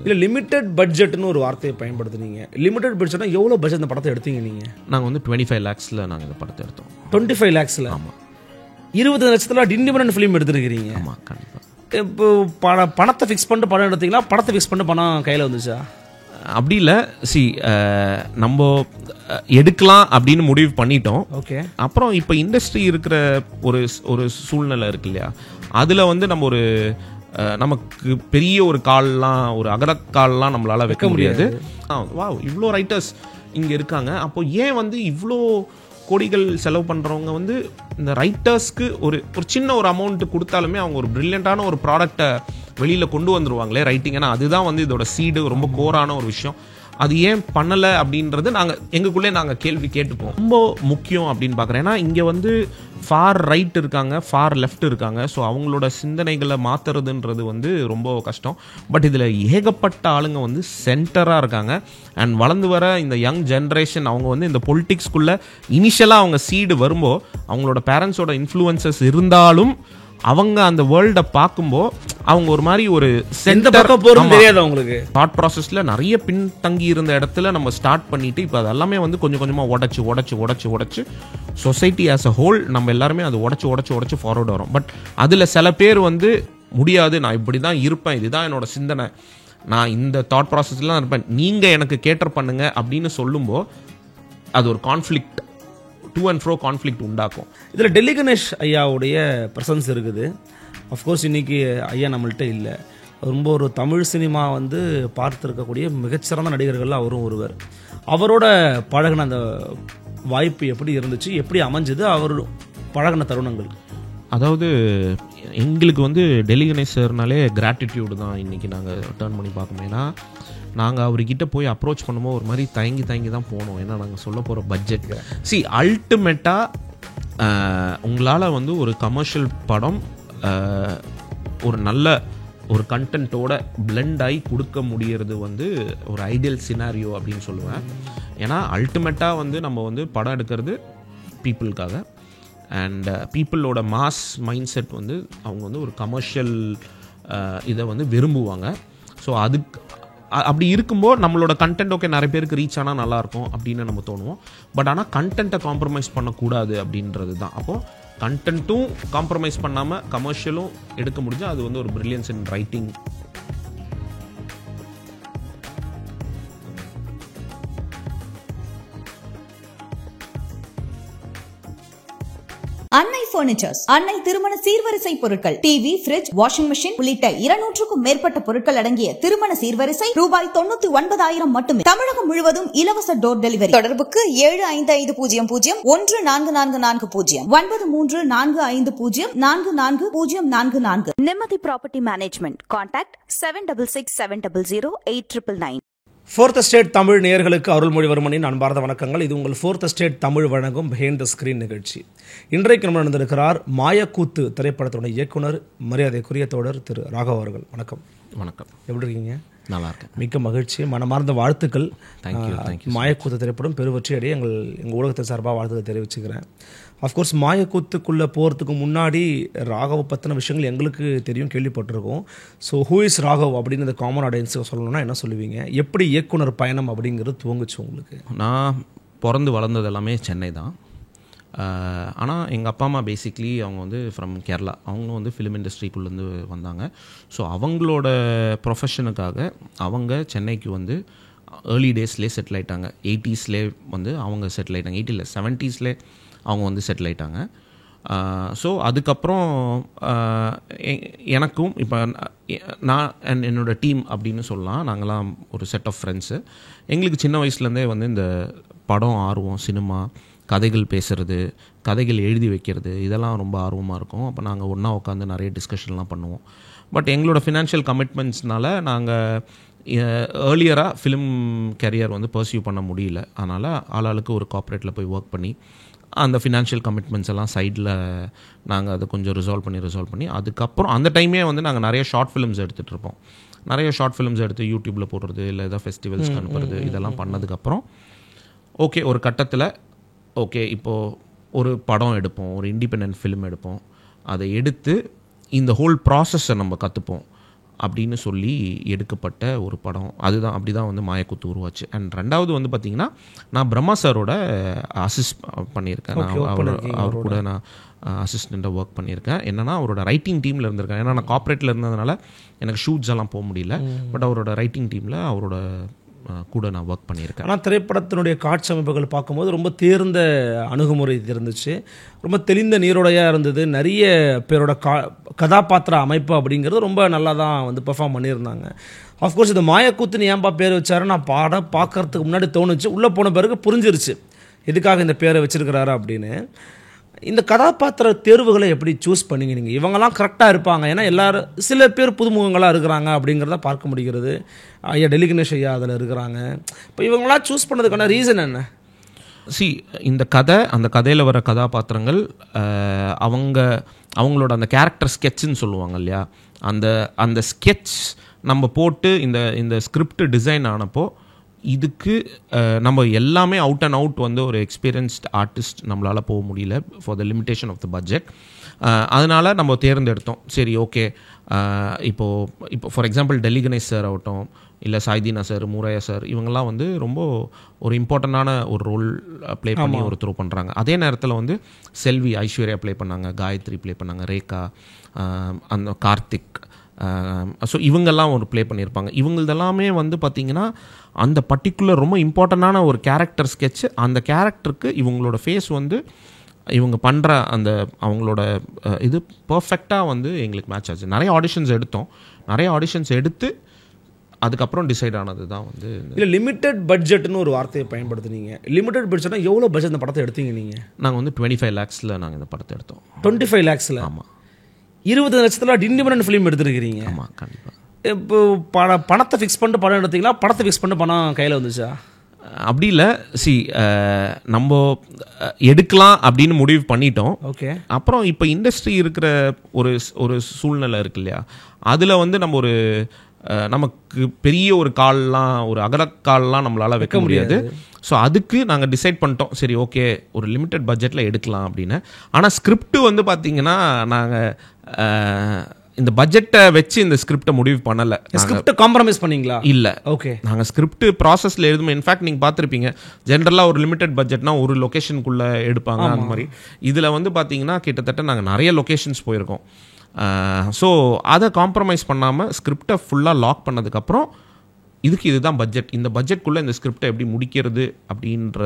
இல்லை லிமிடெட் பட்ஜெட்னு ஒரு வார்த்தையை பயன்படுத்துனீங்க. லிமிடெட் பட்ஜெட்னா எவ்வளோ பட்ஜெட் இந்த படத்தை எடுத்தீங்க நீங்கள்? நாங்கள் வந்து 25 lakhsல நாங்கள் இந்த படத்தை எடுத்தோம். 25 lakhsல? ஆமாம். 20 லட்சத்தில் இண்டிபெண்டன்ட் ஃபிலிம் எடுத்துருக்கிறீங்க. ஆமாம், கண்டிப்பாக. இப்போ பணத்தை ஃபிக்ஸ் பண்ணிட்டு படம் எடுத்தீங்களா, படத்தை ஃபிக்ஸ் பண்ணிட்டு பணம் கையில் வந்துச்சா? அப்படி இல்லை. நம்ம எடுக்கலாம் அப்படின்னு முடிவு பண்ணிட்டோம். ஓகே. அப்புறம் இப்போ இண்டஸ்ட்ரி இருக்கிற ஒரு சூழ்நிலை இருக்கு இல்லையா, அதில் வந்து நம்ம நமக்கு பெரிய ஒரு கால்லாம், ஒரு அகரக்கால்லாம் நம்மளால வைக்க முடியாது. வா, இவ்வளோ ரைட்டர்ஸ் இங்கே இருக்காங்க, அப்போ ஏன் வந்து இவ்வளோ கோடிகள் செலவு பண்ணுறவங்க வந்து இந்த ரைட்டர்ஸ்க்கு ஒரு சின்ன ஒரு அமௌண்ட் கொடுத்தாலுமே அவங்க ஒரு பிரில்லியண்டான ஒரு ப்ராடக்டை வெளியில் கொண்டு வந்துருவாங்களே ரைட்டிங். ஏன்னா அதுதான் வந்து இதோட சீடு, ரொம்ப கோரான ஒரு விஷயம். அது ஏன் பண்ணலை அப்படின்றது எங்களுக்குள்ளே நாங்கள் கேள்வி கேட்டுப்போம். ரொம்ப முக்கியம் அப்படின்னு பார்க்குறேன். ஏன்னா இங்கே வந்து ஃபார் ரைட் இருக்காங்க, ஃபார் லெஃப்ட் இருக்காங்க. ஸோ அவங்களோட சிந்தனைகளை மாற்றுறதுன்றது வந்து ரொம்ப கஷ்டம். பட் இதில் ஏகப்பட்ட ஆளுங்க வந்து சென்டராக இருக்காங்க. அண்ட் வளர்ந்து வர இந்த யங் ஜென்ரேஷன் அவங்க வந்து இந்த பொலிட்டிக்ஸ்குள்ளே இனிஷியலாக அவங்க சீடு வரும்போது அவங்களோட பேரண்ட்ஸோட இன்ஃப்ளூயன்சஸ் இருந்தாலும் அவங்க அந்த வேர்ல்டை பார்க்கும்போது அவங்க ஒரு மாதிரி ஒரு சென்டர் தெரியாது அவங்களுக்கு. தாட் ப்ராசஸில் நிறைய பின்தங்கி இருந்த இடத்துல நம்ம ஸ்டார்ட் பண்ணிட்டு இப்போ அது எல்லாமே வந்து கொஞ்சம் கொஞ்சமாக உடச்சி சொசைட்டி ஆஸ் அ ஹோல் நம்ம எல்லாருமே அது உடச்சி ஃபார்வர்டு வரும். பட் அதில் சில பேர் வந்து முடியாது, நான் இப்படி தான் இருப்பேன், இதுதான் என்னோட சிந்தனை, நான் இந்த தாட் ப்ராசஸ்லாம் இருப்பேன், நீங்கள் எனக்கு கேட்டர் பண்ணுங்க அப்படின்னு சொல்லும்போது அது ஒரு conflict, to and fro conflict உண்டாக்கும். இதில் டெல்லி கணேஷ் ஐயாவுடைய ப்ரெசன்ஸ் இருக்குது. அஃப்கோர்ஸ் இன்றைக்கி ஐயா நம்மள்கிட்ட இல்லை. ரொம்ப ஒரு தமிழ் சினிமா வந்து பார்த்துருக்கக்கூடிய மிகச்சிறந்த நடிகர்கள் அவரும் ஒருவர். அவரோட பழகின அந்த வாய்ப்பு எப்படி இருந்துச்சு, எப்படி அமைஞ்சது, அவர் பழகின தருணங்கள்? அதாவது எங்களுக்கு வந்து டெல்லி கணேஷ் சார்னாலே கிராட்டிடியூடு தான் இன்றைக்கி நாங்கள் டேர்ன் பண்ணி பார்க்கணும். ஏன்னா நாங்கள் அவர்கிட்ட போய் அப்ரோச் பண்ணும்போது ஒரு மாதிரி தயங்கி தான் போனோம். ஏன்னா நாங்கள் சொல்ல போகிற பட்ஜெட் அல்டிமேட்டாக உங்களால் வந்து ஒரு கமர்ஷியல் படம் ஒரு நல்ல ஒரு கண்டென்ட்டோட பிளெண்ட் ஆகி கொடுக்க முடியறது வந்து ஒரு ஐடியல் சினாரியோ அப்படின்னு சொல்லுவேன். ஏன்னா அல்டிமேட்டாக வந்து நம்ம வந்து படம் எடுக்கிறது பீப்புளுக்காக. அண்ட் பீப்புளோட மாஸ் மைண்ட் செட் வந்து அவங்க வந்து ஒரு கமர்ஷியல் இதை வந்து விரும்புவாங்க. ஸோ அதுக்கு அப்படி இருக்கும்போது நம்மளோட கண்டென்ட் ஓகே நிறைய பேருக்கு ரீச் ஆனால் நல்லாயிருக்கும் அப்படின்னு நம்ம தோணுவோம். பட் ஆனால் கண்டென்ட்டை காம்ப்ரமைஸ் பண்ணக்கூடாது அப்படின்றது தான். அப்போது கண்டென்ட்டும் காம்ப்ரமைஸ் பண்ணாமல் கமர்ஷியலும் எடுக்க முடிஞ்சால் அது வந்து ஒரு பிரில்லியன்ஸ் இன் ரைட்டிங். அன்னை பர்னிச்சர்ஸ், அன்னை திருமண சீர்வரிசை பொருட்கள், டிவி, ஃபிரிட்ஜ், வாஷிங் மெஷின் உள்ளிட்ட 200க்கும் மேற்பட்ட பொருட்கள் அடங்கிய திருமண சீர்வரிசை ரூபாய் 99,000 மட்டுமே. தமிழகம் முழுவதும் இலவச டோர் டெலிவரி. தொடர்புக்கு 7550014440 9345044044. நிம்மதி property management. Contact 7667008999. Fourth estate Tamil நேயர்களுக்கு அருள்மொழிவர்மனின் அன்பார்ந்த வணக்கங்கள். இது உங்கள் ஃபோர்த் எஸ்டேட் தமிழ் வழங்கும் பிஹைண்ட் த ஸ்கிரீன் நிகழ்ச்சி. இன்றைக்கு நம்ம நடந்திருக்கிறார் மாயக்கூத்து திரைப்படத்தோட இயக்குனர், மரியாதைக்குரிய தோழர் திரு ராகவ் அவர்கள். வணக்கம். வணக்கம். எப்படி இருக்கீங்க? நல்லா இருக்கேன். மிக்க மகிழ்ச்சி, மனமார்ந்த வாழ்த்துக்கள். தேங்க்யூ. மாயக்கூத்து திரைப்படம் பெருவற்றி அடைய எங்கள் ஊடகத்தை சார்பாக வாழ்த்துக்கள் தெரிவிச்சுக்கிறேன். அஃப்கோர்ஸ் மாயக்கூத்துக்குள்ளே போகிறதுக்கு முன்னாடி ராகவ் பற்றின விஷயங்கள் எங்களுக்கு தெரியும், கேள்விப்பட்டிருக்கோம். ஸோ ஹூ இஸ் ராகவ் அப்படின்னு இந்த காமன் ஆடியன்ஸுக்கு சொல்லணும்னா என்ன சொல்லுவீங்க? எப்படி இயக்குனர் பயணம் அப்படிங்கிறது துவங்குச்சு உங்களுக்கு? நான் பிறந்து வளர்ந்தது எல்லாமே சென்னை தான். ஆனால் எங்கள் அப்பா அம்மா பேசிக்லி அவங்க வந்து ஃப்ரம் கேரளா. அவங்களும் வந்து ஃபிலிம் இண்டஸ்ட்ரிக்குள்ளேருந்து வந்தாங்க. ஸோ அவங்களோட ப்ரொஃபஷனுக்காக அவங்க சென்னைக்கு வந்து ஏர்லி டேஸ்லேயே செட்டில் ஆகிட்டாங்க. 80ஸ்லேயே வந்து அவங்க செட்டில் ஆகிட்டாங்க. 80 70ஸ்லேயே அவங்க வந்து செட்டில் ஆகிட்டாங்க. ஸோ அதுக்கப்புறம் எனக்கும் இப்போ நான் அண்ட் என்னோடய டீம் அப்படின்னு சொல்லலாம், நாங்களாம் ஒரு செட் ஆஃப் ஃப்ரெண்ட்ஸு. எங்களுக்கு சின்ன வயசுலேருந்தே வந்து இந்த படம் ஆர்வம், சினிமா, கதைகள் பேசுகிறது, கதைகள் எழுதி வைக்கிறது, இதெல்லாம் ரொம்ப ஆர்வமாக இருக்கும். அப்போ நாங்கள் ஒன்றா உட்காந்து நிறைய டிஸ்கஷன்லாம் பண்ணுவோம். பட் எங்களோட ஃபினான்ஷியல் கமிட்மெண்ட்ஸ்னால நாங்கள் ஏர்லியராக ஃபிலிம் கரியர் வந்து பர்சியூ பண்ண முடியல. அதனால் ஆளாளுக்கு ஒரு கார்ப்பரேட்டில் போய் ஒர்க் பண்ணி அந்த ஃபினான்ஷியல் கமிட்மெண்ட்ஸ் எல்லாம் சைடில் நாங்கள் அதை கொஞ்சம் ரிசால்வ் பண்ணி அதுக்கப்புறம் அந்த டைமே வந்து நாங்கள் நிறைய ஷார்ட் ஃபிலிம்ஸ் எடுத்துகிட்டு இருப்போம். நிறைய ஷார்ட் ஃபிலிம்ஸ் எடுத்து யூடியூப்பில் போடுறது, இல்லை ஏதாவது ஃபெஸ்டிவல்ஸ்க்கு அனுப்புறது, இதெல்லாம் பண்ணதுக்கப்புறம் ஓகே ஒரு கட்டத்தில் ஓகே இப்போது ஒரு படம் எடுப்போம், ஒரு இண்டிபெண்டன்ட் ஃபிலிம் எடுப்போம், அதை எடுத்து இந்த ஹோல் ப்ராசஸை நம்ம கற்றுப்போம். அப்படின்னு சொல்லி எடுக்கப்பட்ட ஒரு படம். அதுதான் அப்படி தான் வந்து மாயக்கூத்து உருவாச்சு. அண்ட் ரெண்டாவது வந்து பார்த்திங்கன்னா நான் பிரம்மா சாரோட அசிஸ்ட் பண்ணியிருக்கேன். அவர் கூட நான் அசிஸ்டண்ட்டாக ஒர்க் பண்ணியிருக்கேன். என்னன்னா அவரோட ரைட்டிங் டீமில் இருந்திருக்கேன். ஏன்னா நான் கார்ப்பரேட்டில் இருந்ததுனால எனக்கு ஷூட்ஸ் எல்லாம் போக முடியல. பட் அவரோட ரைட்டிங் டீமில் அவரோட கூட நான் ஒர்க் பண்ணியிருக்கேன். ஆனால் திரைப்படத்தினுடைய காட்சி அமைப்புகள் பார்க்கும்போது ரொம்ப தேர்ந்த அணுகுமுறை இருந்துச்சு, ரொம்ப தெளிந்த நீரோடையாக இருந்தது. நிறைய பேரோட கதாபாத்திர அமைப்பு அப்படிங்கிறது ரொம்ப நல்லா தான் வந்து பெர்ஃபார்ம் பண்ணியிருந்தாங்க. ஆஃப்கோர்ஸ் இந்த மாயக்கூத்துன்னு ஏன்பா பேர் வச்சாரு நான் பாடம் பார்க்கறதுக்கு முன்னாடி தோணுச்சு. உள்ளே போன பிறகு புரிஞ்சிருச்சு எதுக்காக இந்த பேரை வச்சிருக்கிறாரு அப்படின்னு. இந்த கதாபாத்திர தேர்வுகளை எப்படி சூஸ் பண்ணிங்க நீங்கள்? இவங்கெல்லாம் கரெக்டாக இருப்பாங்க, ஏன்னா எல்லாரும் சில பேர் புதுமுகங்களாக இருக்கிறாங்க அப்படிங்கிறத பார்க்க முடிகிறது. ஐயா டெல்லி கணேஷ் ஐயா அதில் இருக்கிறாங்க. இப்போ இவங்களாம் சூஸ் பண்ணதுக்கான ரீசன் என்ன? இந்த கதை, அந்த கதையில் வர கதாபாத்திரங்கள் அவங்களோட அந்த கேரக்டர் ஸ்கெட்சுன்னு சொல்லுவாங்க இல்லையா, அந்த ஸ்கெட்ச் நம்ம போட்டு இந்த ஸ்கிரிப்ட் டிசைன் ஆனப்போ இதுக்கு நம்ம எல்லாமே அவுட் அண்ட் அவுட் வந்து ஒரு எக்ஸ்பீரியன்ஸ்ட் ஆர்டிஸ்ட் நம்மளால் போக முடியல for the limitation of the budget. அதனால் நம்ம தேர்ந்தெடுத்தோம். சரி ஓகே, இப்போ for example Delhi Ganesh sir ஆகட்டும், இல்லை சாய்தீனா சார், மூரையா சார், இவங்கெல்லாம் வந்து ரொம்ப ஒரு இம்பார்ட்டண்டான ஒரு ரோல் ப்ளே பண்ணி ஒரு த்ரோ பண்ணுறாங்க. அதே நேரத்தில் வந்து செல்வி, ஐஸ்வர்யா ப்ளே பண்ணாங்க, காயத்ரி ப்ளே பண்ணாங்க, ரேகா, அந்த கார்த்திக், ஸோ இவங்கெல்லாம் ஒரு ப்ளே பண்ணியிருப்பாங்க. இவங்களதெல்லாமே வந்து பார்த்திங்கன்னா அந்த பர்டிகுலர் ரொம்ப இம்பார்ட்டண்டான ஒரு கேரக்டர் ஸ்கெட்சு. அந்த கேரக்டருக்கு இவங்களோட ஃபேஸ் வந்து இவங்க பண்ணுற அந்த அவங்களோட இது பர்ஃபெக்டாக வந்து எங்களுக்கு மேட்ச் ஆச்சு. நிறைய ஆடிஷன்ஸ் எடுத்து அதுக்கப்புறம் டிசைட் ஆனது தான் வந்து. இல்லை, லிமிட்டட் பட்ஜெட்னு ஒரு வார்த்தையை பயன்படுத்துனீங்க. லிமிட்டட் பட்ஜெட்னா எவ்வளோ பட்ஜெட் இந்த படத்தை எடுத்தீங்க நீங்கள்? நாங்கள் வந்து 25 lakhஸில் நாங்கள் இந்த படத்தை எடுத்தோம். 25 lakhஸில்? ஆமாம். 20 லட்சத்தில் இண்டிபெண்டன்ட் ஃபிலிம் எடுத்துருக்கிறீங்க. ஆமாம், கண்டிப்பாக. இப்போ பணத்தை ஃபிக்ஸ் பண்ணிட்டு படம் எடுத்தீங்களா, படத்தை ஃபிக்ஸ் பண்ணிட்டு பணம் கையில் வந்துச்சா? அப்படி இல்லை. நம்ம எடுக்கலாம் அப்படின்னு முடிவு பண்ணிட்டோம். ஓகே. அப்புறம் இப்போ இண்டஸ்ட்ரி இருக்கிற ஒரு சூழ்நிலை இருக்கு இல்லையா, அதில் வந்து நம்ம நமக்கு பெரிய ஒரு அகலக்கால்லாம் நம்மளால் வைக்க முடியாது. ஸோ அதுக்கு நாங்கள் டிசைட் பண்ணிட்டோம், சரி ஓகே ஒரு லிமிட்டட் பட்ஜெட்டில் எடுக்கலாம் அப்படின்னு. ஆனால் ஸ்கிரிப்ட் வந்து பார்த்தீங்கன்னா நாங்கள் இந்த பட்ஜெட்டை வச்சு இந்த ஸ்கிரிப்டை முடிவு பண்ணலை. ஸ்கிரிப்டை காம்ப்ரமைஸ் பண்ணீங்களா? இல்லை. ஓகே. நாங்கள் ஸ்கிரிப்ட் ப்ராசஸில் எழுதுமே. இன்ஃபேக்ட் நீங்கள் பார்த்துருப்பீங்க, ஜென்ரலாக ஒரு லிமிட்டட் பட்ஜெட்னா ஒரு லொக்கேஷனுக்குள்ளே எடுப்பாங்க அந்த மாதிரி. இதில் வந்து பார்த்தீங்கன்னா கிட்டத்தட்ட நாங்கள் நிறைய லொக்கேஷன்ஸ் போயிருக்கோம். ஸோ அதை காம்ப்ரமைஸ் பண்ணாமல் ஸ்கிரிப்டை ஃபுல்லாக லாக் பண்ணதுக்கப்புறம் இதுதான் பட்ஜெட், இந்த பட்ஜெட்குள்ளே இந்த ஸ்கிரிப்டை எப்படி முடிக்கிறது அப்படின்ற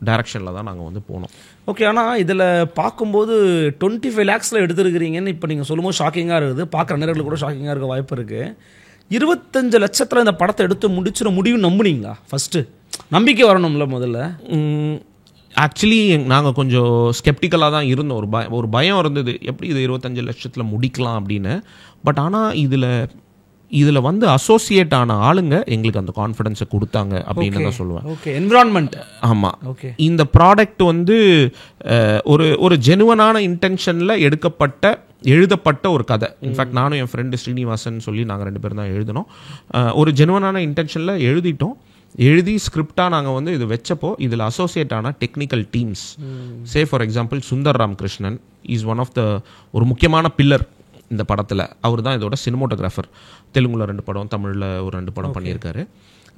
டைரக்ஷனில் தான் நாங்கள் வந்து போனோம். ஓகே. ஆனால் இதில் பார்க்கும்போது 25 lakhஸில் எடுத்துருக்கிறீங்கன்னு இப்போ நீங்கள் சொல்லும்போது ஷாக்கிங்காக இருக்குது. பார்க்குற நேரத்தில் கூட ஷாக்கிங்காக இருக்க வாய்ப்பு இருக்குது. 25 லட்சத்தில் இந்த படத்தை எடுத்து முடிச்சிட முடியும் நம்புனீங்களா? ஃபஸ்ட்டு நம்பிக்கை வரணும்ல முதல்ல. ஆக்சுவலி நாங்கள் கொஞ்சம் ஸ்கெப்டிக்கலாக தான் இருந்தோம். ஒரு பயம் இருந்தது, எப்படி இது 25 லட்சத்தில் முடிக்கலாம் அப்படின்னு. பட் ஆனால் இதில் வந்து அசோசியேட் ஆன ஆளுங்க எங்களுக்கு அந்த கான்ஃபிடன்ஸை கொடுத்தாங்க அப்படின்னு தான் சொல்லுவேன். ஓகே. என்விரான்மெண்ட். ஆமாம். ஓகே. இந்த ப்ராடக்ட் வந்து ஒரு ஜெனுவனான இன்டென்ஷனில் எழுதப்பட்ட ஒரு கதை. இன்ஃபேக்ட் நானும் என் ஃப்ரெண்டு ஸ்ரீனிவாசன் சொல்லி நாங்கள் 2 பேரும் தான் எழுதினோம். ஒரு ஜெனுவனான இன்டென்ஷனில் எழுதி ஸ்கிரிப்டாக நாங்கள் வந்து இது வச்சப்போ இதில் அசோசியேட் ஆன technical teams, for example Sundar Ramakrishnan is one of ஒரு முக்கியமான பில்லர் இந்த படத்தில். அவர் தான் இதோட சினிமோட்டோகிராஃபர். தெலுங்குல 2 படம், தமிழில் ஒரு 2 படம் பண்ணியிருக்காரு.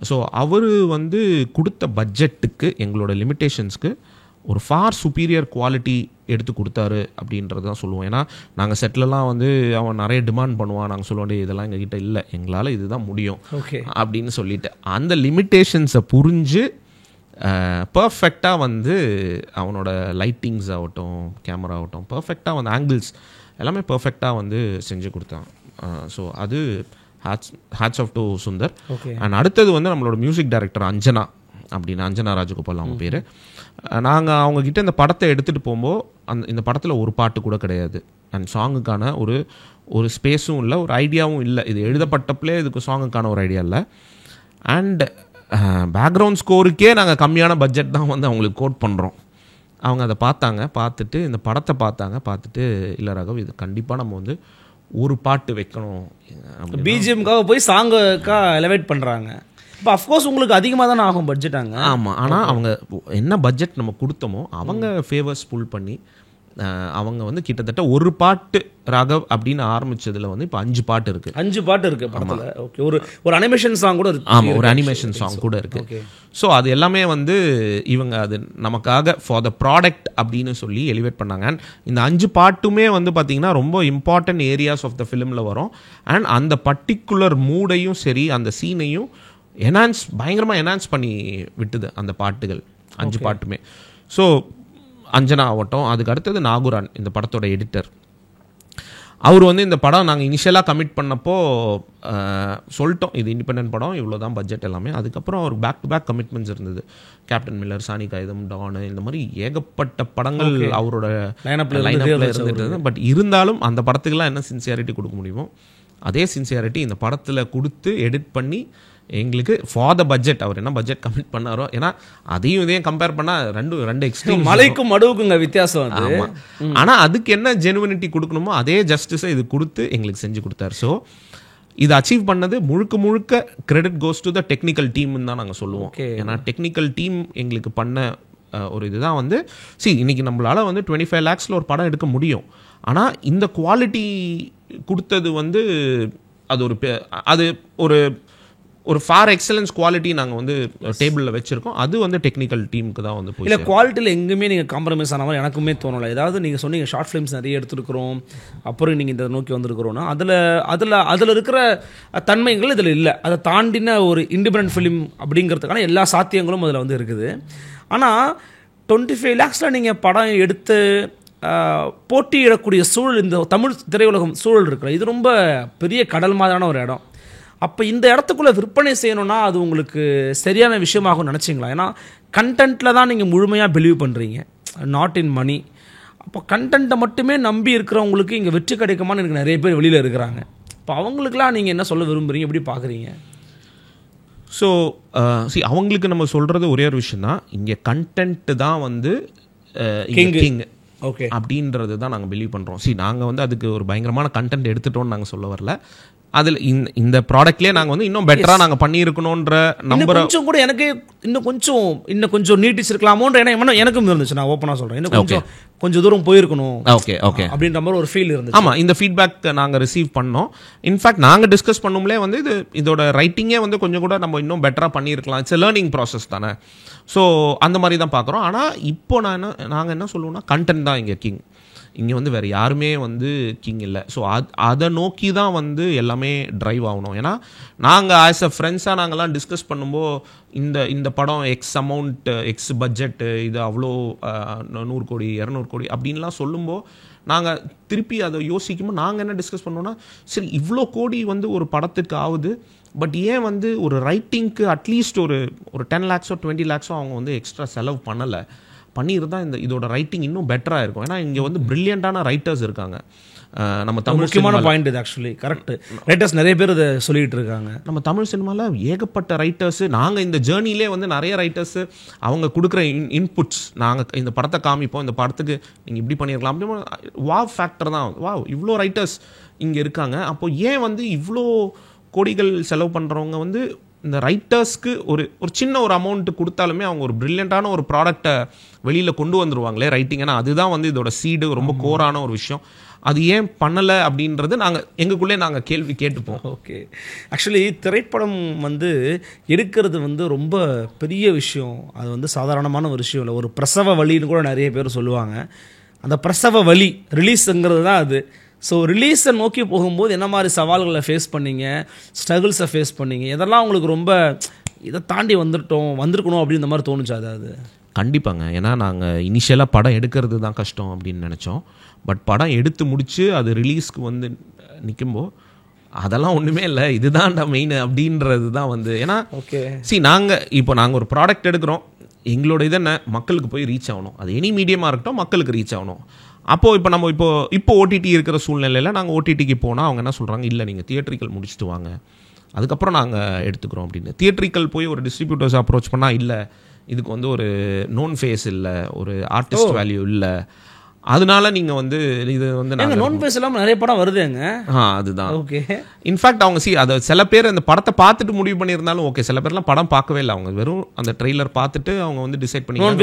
ஸோ அவர் வந்து கொடுத்த பட்ஜெட்டுக்கு, எங்களோட லிமிட்டேஷன்ஸ்க்கு ஒரு ஃபார் சுப்பீரியர் குவாலிட்டி எடுத்து கொடுத்தாரு அப்படின்றது தான் சொல்லுவோம். ஏன்னா நாங்கள் செட்டிலலாம் வந்து அவன் நிறைய டிமாண்ட் பண்ணுவான், நாங்கள் சொல்லுவோம் இதெல்லாம் எங்ககிட்ட இல்லை, எங்களால் இதுதான் முடியும் அப்படின்னு சொல்லிட்டு அந்த லிமிட்டேஷன்ஸை புரிஞ்சு பர்ஃபெக்டாக வந்து அவனோட லைட்டிங்ஸ் ஆகட்டும், கேமரா ஆகட்டும், பர்ஃபெக்டாக வந்து ஆங்கிள்ஸ் எல்லாமே பர்ஃபெக்டாக வந்து செஞ்சு கொடுத்தான். ஸோ அது hats off to Sundar. And அடுத்தது வந்து நம்மளோட மியூசிக் டைரக்டர் அஞ்சனா ராஜகோபால் அவங்க பேர். நாங்கள் அவங்கக்கிட்ட இந்த படத்தை எடுத்துகிட்டு போகும்போது இந்த படத்தில் ஒரு பாட்டு கூட கிடையாது. அண்ட் சாங்குக்கான ஒரு ஸ்பேஸும் இல்லை, ஒரு ஐடியாவும் இல்லை. இது எழுதப்பட்டப்பலே இதுக்கு சாங்குக்கான ஒரு ஐடியா இல்லை. அண்ட் பேக்ரவுண்ட் ஸ்கோருக்கே நாங்கள் கம்மியான பட்ஜெட் தான் வந்து அவங்களுக்கு கோட் பண்ணுறோம். அவங்க அதை பார்த்துட்டு இந்த படத்தை பார்த்துட்டு இல்லை ராகவ், இது கண்டிப்பாக நம்ம வந்து ஒரு பாட்டு வைக்கணும். பிஜிஎம்காக போய் சாங்குக்காக எலவேட் பண்ணுறாங்க. இப்போ அஃப்கோர்ஸ் உங்களுக்கு அதிகமாக தானே ஆகும் பட்ஜெட்டாங்க. ஆமாம். ஆனால் அவங்க என்ன பட்ஜெட் நம்ம கொடுத்தோமோ அவங்க ஃபேவர்ஸ் புல் பண்ணி அவங்க வந்து கிட்டத்தட்ட ஒரு பாட்டு ராகவ் அப்படின்னு ஆரம்பிச்சதுல வந்து இப்போ 5 பாட்டு இருக்கு. 5 பாட்டு இருக்கு படத்துல. ஓகே, ஒரு அனிமேஷன் சாங் கூட இருக்கு. ஆமா, ஒரு அனிமேஷன் சாங் கூட இருக்கு. ஸோ அது எல்லாமே வந்து இவங்க அது நமக்காக ஃபார் த ப்ராடக்ட் அப்படின்னு சொல்லி எலிவேட் பண்ணாங்க. அண்ட் இந்த 5 பாட்டுமே வந்து பார்த்தீங்கன்னா ரொம்ப இம்பார்ட்டன்ட் ஏரியாஸ் ஆஃப் த ஃபிலிமில் வரும். அண்ட் அந்த பர்டிகுலர் மூடையும் சரி அந்த சீனையும் பயங்கரமாக என்ஹான்ஸ் பண்ணி விட்டுது அந்த பாட்டுகள் 5 பாட்டுமே. ஸோ அஞ்சனா ஆகட்டும், அதுக்கு அடுத்தது நாகுரான் இந்த படத்தோட எடிட்டர். அவர் வந்து இந்த படம் நாங்கள் இனிஷியலாக கமிட் பண்ணப்போ சொல்லிட்டோம் இது இண்டிபெண்டன்ட் படம், இவ்வளோ தான் பட்ஜெட் எல்லாமே. அதுக்கப்புறம் அவர் பேக் டு பேக் கமிட்மெண்ட்ஸ் இருந்தது. கேப்டன் மில்லர், சாணி காகிதம், டானு, இந்த மாதிரி ஏகப்பட்ட படங்கள் அவரோட லைனப்பில் இருந்துட்டு. பட் இருந்தாலும் அந்த படத்துக்கெல்லாம் என்ன சின்சியாரிட்டி கொடுக்க முடியுமோ அதே சின்சியாரிட்டி இந்த படத்தில் கொடுத்து எடிட் பண்ணி எங்களுக்கு ஃபார் த பட்ஜெட் அவர் என்ன பட்ஜெட் கமிட் பண்ணாரோ, ஏன்னா அதையும் இதையும் கம்பேர் பண்ணால் ரெண்டு எக்ஸ்ட்ரீம், மலைக்கும் மடுவுக்குங்க வித்தியாசம். ஆனால் அதுக்கு என்ன ஜெனுவினிட்டி கொடுக்கணுமோ அதே ஜஸ்டிஸை இது கொடுத்து எங்களுக்கு செஞ்சு கொடுத்தாரு. ஸோ இதை அச்சீவ் பண்ணது முழுக்க credit goes to the technical டீம்னு தான் நாங்கள் சொல்லுவோம். ஏன்னா டெக்னிக்கல் டீம் எங்களுக்கு பண்ண ஒரு இதுதான் வந்து இன்னைக்கு நம்மளால வந்து 25 lakhs ஒரு படம் எடுக்க முடியும். ஆனால் இந்த குவாலிட்டி கொடுத்தது வந்து அது ஒரு ஃபார் எக்ஸலன்ஸ் குவாலிட்டி நாங்கள் வந்து டேபிளில் வச்சுருக்கோம். அது வந்து டெக்னிக்கல் டீமுக்கு தான் வந்து இல்லை, குவாலிட்டியில் எங்கேயுமே நீங்கள் காம்ப்ரமைஸ் ஆன மாதிரி எனக்குமே தோணலை. ஏதாவது நீங்கள் சொன்னீங்க ஷார்ட் ஃபிலிம்ஸ் நிறைய எடுத்துருக்கிறோம், அப்புறம் நீங்கள் இதை நோக்கி வந்திருக்கிறோன்னா அதில் இருக்கிற தன்மைகள் இதில் இல்லை. அதை தாண்டின ஒரு இண்டிபெண்டன்ட் ஃபிலிம் அப்படிங்கிறதுக்கான எல்லா சாத்தியங்களும் அதில் வந்து இருக்குது. ஆனால் 25 lakhs நீங்கள் படம் எடுத்து போட்டியிடக்கூடிய சூழல் இந்த தமிழ் திரையுலகம் சூழல் இருக்கிற இது ரொம்ப பெரிய கடல் மாதிரியான ஒரு இடம். அப்போ இந்த இடத்துக்குள்ளே விற்பனை செய்யணும்னா அது உங்களுக்கு சரியான விஷயமாகும் நினச்சிங்களா? ஏன்னா கண்டென்ட்டில் தான் நீங்கள் முழுமையாக பிலீவ் பண்ணுறீங்க, நாட் இன் மணி. அப்போ கண்டென்ட்டை மட்டுமே நம்பி இருக்கிறவங்களுக்கு இங்கே வெற்றி கிடைக்குமான்னு எனக்கு நிறைய பேர் வெளியில் இருக்கிறாங்க. இப்போ அவங்களுக்குலாம் நீங்கள் என்ன சொல்ல விரும்புகிறீங்க, எப்படி பார்க்குறீங்க? ஸோ அவங்களுக்கு நம்ம சொல்கிறது ஒரே ஒரு விஷயம் தான், இங்கே கண்டென்ட்டு தான் வந்து கிங் ஓகே அப்படின்றது தான் நாங்கள் பிலீவ் பண்ணுறோம். நாங்கள் வந்து அதுக்கு ஒரு பயங்கரமான கண்டென்ட் எடுத்துட்டோம்னு நாங்கள் சொல்ல வரல. அதில் இந்த ப்ராடக்ட்லேயே நாங்கள் வந்து இன்னும் பெட்டராக நாங்கள் பண்ணியிருக்கணுன்ற நம்பர் கொஞ்சம் கூட எனக்கு இன்னும் கொஞ்சம் நீட்டிச்சிருக்கலாமோன்ற எனக்கும் இருந்துச்சு. நான் ஓப்பனாக சொல்கிறேன், இன்னும் கொஞ்சம் தூரம் போயிருக்கணும். ஓகே அப்படின்ற மாதிரி ஒரு ஃபீல் இருந்துச்சு. ஆமாம், இந்த ஃபீட்பேக் நாங்கள் ரிசீவ் பண்ணோம். இன்ஃபேக்ட் நாங்கள் டிஸ்கஸ் பண்ணும்போதே வந்து இதோட ரைட்டிங்கே வந்து கொஞ்சம் கூட நம்ம இன்னும் பெட்டராக பண்ணியிருக்கலாம். இட்ஸ் லேர்னிங் ப்ராசஸ் தானே. ஸோ அந்த மாதிரி தான் பார்க்குறோம். ஆனால் இப்போ நாங்கள் என்ன சொல்லுவோம்னா கண்டென்ட் தான் இங்கே கிங். இங்கே வந்து வேறு யாருமே வந்து கிங் இல்லை. ஸோ அதை நோக்கி தான் வந்து எல்லாமே ட்ரைவ் ஆகணும். ஏன்னா நாங்கள் ஆஸ் அ ஃப்ரெண்ட்ஸாக நாங்கள்லாம் டிஸ்கஸ் பண்ணும்போது இந்த படம் எக்ஸ் அமௌண்ட், எக்ஸ் பட்ஜெட்டு, இது அவ்வளோ 100 கோடி 200 கோடி அப்படின்லாம் சொல்லும்போது நாங்கள் திருப்பி அதை யோசிக்கும்போது நாங்கள் என்ன டிஸ்கஸ் பண்ணோன்னா, சரி இவ்வளோ கோடி வந்து ஒரு படத்துக்கு ஆகுது, பட் ஏன் வந்து ஒரு ரைட்டிங்க்கு அட்லீஸ்ட் ஒரு 10 lakhs 20 lakhs அவங்க வந்து எக்ஸ்ட்ரா செலவு பண்ணலை, பண்ணியிருந்தா இதோட ரைட்டிங் இன்னும் பெட்டராக இருக்கும். ஏன்னா இங்கே வந்து பிரில்லியண்டான ரைட்டர்ஸ் இருக்காங்க. நம்ம தமிழ் முக்கியமான பாயிண்ட் இது. ஆக்சுவலி கரெக்ட், ரைட்டர்ஸ் நிறைய பேர் இதை சொல்லிட்டு இருக்காங்க. நம்ம தமிழ் சினிமாவில் ஏகப்பட்ட ரைட்டர்ஸு, நாங்கள் இந்த ஜேர்னிலே வந்து நிறைய ரைட்டர்ஸு அவங்க கொடுக்குற இன்புட்ஸ், நாங்கள் இந்த படத்தை காமிப்போம், இந்த படத்துக்கு நீங்கள் இப்படி பண்ணியிருக்கலாம் அப்படி வாவ் ஃபேக்டர் தான். வாவ் இவ்வளோ ரைட்டர்ஸ் இங்கே இருக்காங்க. அப்போது ஏன் வந்து இவ்வளோ கோடிகள் செலவு பண்ணுறவங்க வந்து இந்த ரைட்டர்ஸ்க்கு ஒரு சின்ன ஒரு அமௌண்ட்டு கொடுத்தாலுமே அவங்க ஒரு பிரில்லியண்டான ஒரு ப்ராடக்டை வெளியில் கொண்டு வந்துருவாங்களே ரைட்டிங். ஏன்னா அதுதான் வந்து இதோட சீடு, ரொம்ப கோரான ஒரு விஷயம். அது ஏன் பண்ணலை அப்படின்றது எங்களுக்குள்ளே நாங்கள் கேள்வி கேட்டுப்போம். ஓகே, ஆக்சுவலி திரைப்படம் வந்து எடுக்கிறது வந்து ரொம்ப பெரிய விஷயம். அது வந்து சாதாரணமான ஒரு விஷயம் இல்லை. ஒரு பிரசவ வலின்னு கூட நிறைய பேர் சொல்லுவாங்க. அந்த பிரசவ வலி ரிலீஸுங்கிறது தான் அது. ஸோ ரிலீஸை நோக்கி போகும்போது என்ன மாதிரி சவால்களை ஃபேஸ் பண்ணீங்க, ஸ்ட்ரகிள்ஸை ஃபேஸ் பண்ணீங்க, இதெல்லாம் உங்களுக்கு ரொம்ப இதை தாண்டி வந்திருக்கணும் அப்படின்ற மாதிரி தோணுச்சு? அதாவது கண்டிப்பாங்க. ஏன்னா நாங்கள் இனிஷியலாக படம் எடுக்கிறது தான் கஷ்டம் அப்படின்னு நினச்சோம். பட் படம் எடுத்து முடித்து அது ரிலீஸ்க்கு வந்து நிற்கும்போது அதெல்லாம் ஒன்றுமே இல்லை, இதுதான்டா மெயின் அப்படின்றது தான் வந்து. ஏன்னா ஓகே நாங்கள் ஒரு ப்ராடக்ட் எடுக்கிறோம், எங்களோட இது என்ன, மக்களுக்கு போய் ரீச் ஆகணும். அது எனி மீடியமாக இருக்கட்டும், மக்களுக்கு ரீச் ஆகணும். அப்போது இப்போ நம்ம இப்போ ஓடிடி இருக்கிற சூழ்நிலையில் நாங்கள் ஓடிடிக்கு போனால் அவங்க என்ன சொல்கிறாங்க, இல்லை நீங்கள் தியேட்ரிக்கல் முடிச்சுட்டு வாங்க, அதுக்கப்புறம் நாங்கள் எடுத்துக்கிறோம் அப்படின்னு. தியேட்ரிக்கல் போய் ஒரு டிஸ்ட்ரிபியூட்டர்ஸ் அப்ரோச் பண்ணால் இல்லை, இதுக்கு வந்து ஒரு நோன் ஃபேஸ் இல்லை, ஒரு ஆர்டிஸ்ட் வேல்யூ இல்லை, அதனால நீங்கள் வந்து இது வந்து நோன் பேஸ் இல்லாமல் நிறைய படம் வருதுங்க. அதுதான் ஓகே. இன்ஃபேக்ட் அவங்க அதை சில பேர் அந்த படத்தை பார்த்துட்டு முடிவு பண்ணியிருந்தாலும் ஓகே, சில பேர்லாம் படம் பார்க்கவே இல்லை, அவங்க வெறும் அந்த ட்ரெய்லர் பார்த்துட்டு அவங்க வந்து டிசைட் பண்ணி நோன்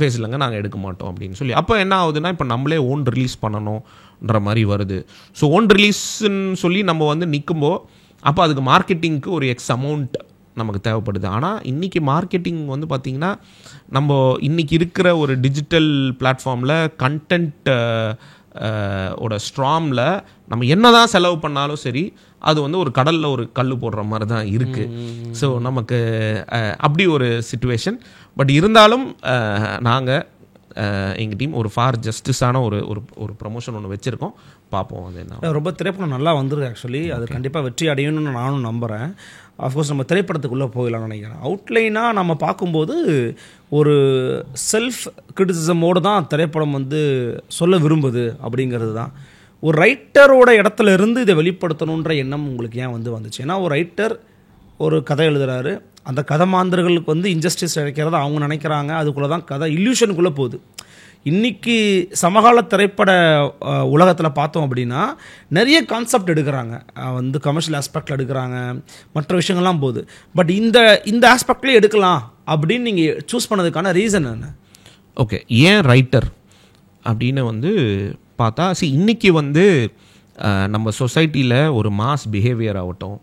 ஃபேஸ் இல்லைங்க நாங்கள் எடுக்க மாட்டோம் அப்படின்னு சொல்லி. அப்போ என்ன ஆகுதுன்னா இப்போ நம்மளே ஓன் ரிலீஸ் பண்ணணுன்ற மாதிரி வருது. ஸோ ஓன் ரிலீஸ்ன்னு சொல்லி நம்ம வந்து நிற்கும்போது அப்போ அதுக்கு மார்க்கெட்டிங்க்கு ஒரு எக்ஸ் அமௌண்ட் நமக்கு தேவைப்படுது. ஆனால் இன்றைக்கி மார்க்கெட்டிங் வந்து பார்த்திங்கன்னா நம்ம இன்றைக்கி இருக்கிற ஒரு டிஜிட்டல் பிளாட்ஃபார்மில் கண்டென்ட் ஓட ஸ்ட்ராமில் நம்ம என்ன தான் செலவு பண்ணாலும் சரி அது வந்து ஒரு கடலில் ஒரு கல் போடுற மாதிரி தான் இருக்குது. ஸோ நமக்கு அப்படி ஒரு சிச்சுவேஷன். பட் இருந்தாலும் நாங்கள் எங்கள் டீம் ஒரு ஃபார் ஜஸ்டிஸான ஒரு ப்ரமோஷன் ஒன்று வச்சுருக்கோம், பார்ப்போம். அது என்ன ரொம்ப திரைப்படம் நல்லா வந்துருக்கு ஆக்சுவலி. அது கண்டிப்பாக வெற்றி அடையணும்னு நானும் நம்புகிறேன். அஃப்கோர்ஸ் நம்ம திரைப்படத்துக்குள்ளே போகலாம்னு நினைக்கிறேன். அவுட்லைனாக நம்ம பார்க்கும்போது ஒரு செல்ஃப் கிரிட்டிசிசமோடு தான் திரைப்படம் வந்து சொல்ல விரும்புது அப்படிங்கிறது தான். ஒரு ரைட்டரோட இடத்துல இருந்து இதை வெளிப்படுத்தணுன்ற எண்ணம் உங்களுக்கு ஏன் வந்து வந்துச்சு? ஏன்னா ஒரு ரைட்டர் ஒரு கதை எழுதுகிறாரு, அந்த கதை மாந்தர்களுக்கு வந்து இன்ஜஸ்டிஸ் கிடைக்கிறத அவங்க நினைக்கிறாங்க, அதுக்குள்ளே தான் கதை இல்யூஷனுக்குள்ளே போகுது. இன்றைக்கி சமகால திரைப்பட உலகத்தில் பார்த்தோம் அப்படின்னா நிறைய கான்செப்ட் எடுக்கிறாங்க, வந்து கமர்ஷியல் ஆஸ்பெக்டில் எடுக்கிறாங்க, மற்ற விஷயங்கள்லாம் போகுது. பட் இந்த ஆஸ்பெக்ட்லேயே எடுக்கலாம் அப்படின்னு நீங்கள் சூஸ் பண்ணதுக்கான ரீசன் என்ன? ஓகே, ஏன் ரைட்டர் அப்படின்னு வந்து பார்த்தா இன்றைக்கி வந்து நம்ம சொசைட்டியில் ஒரு மாஸ் பிஹேவியர் ஆகட்டும்,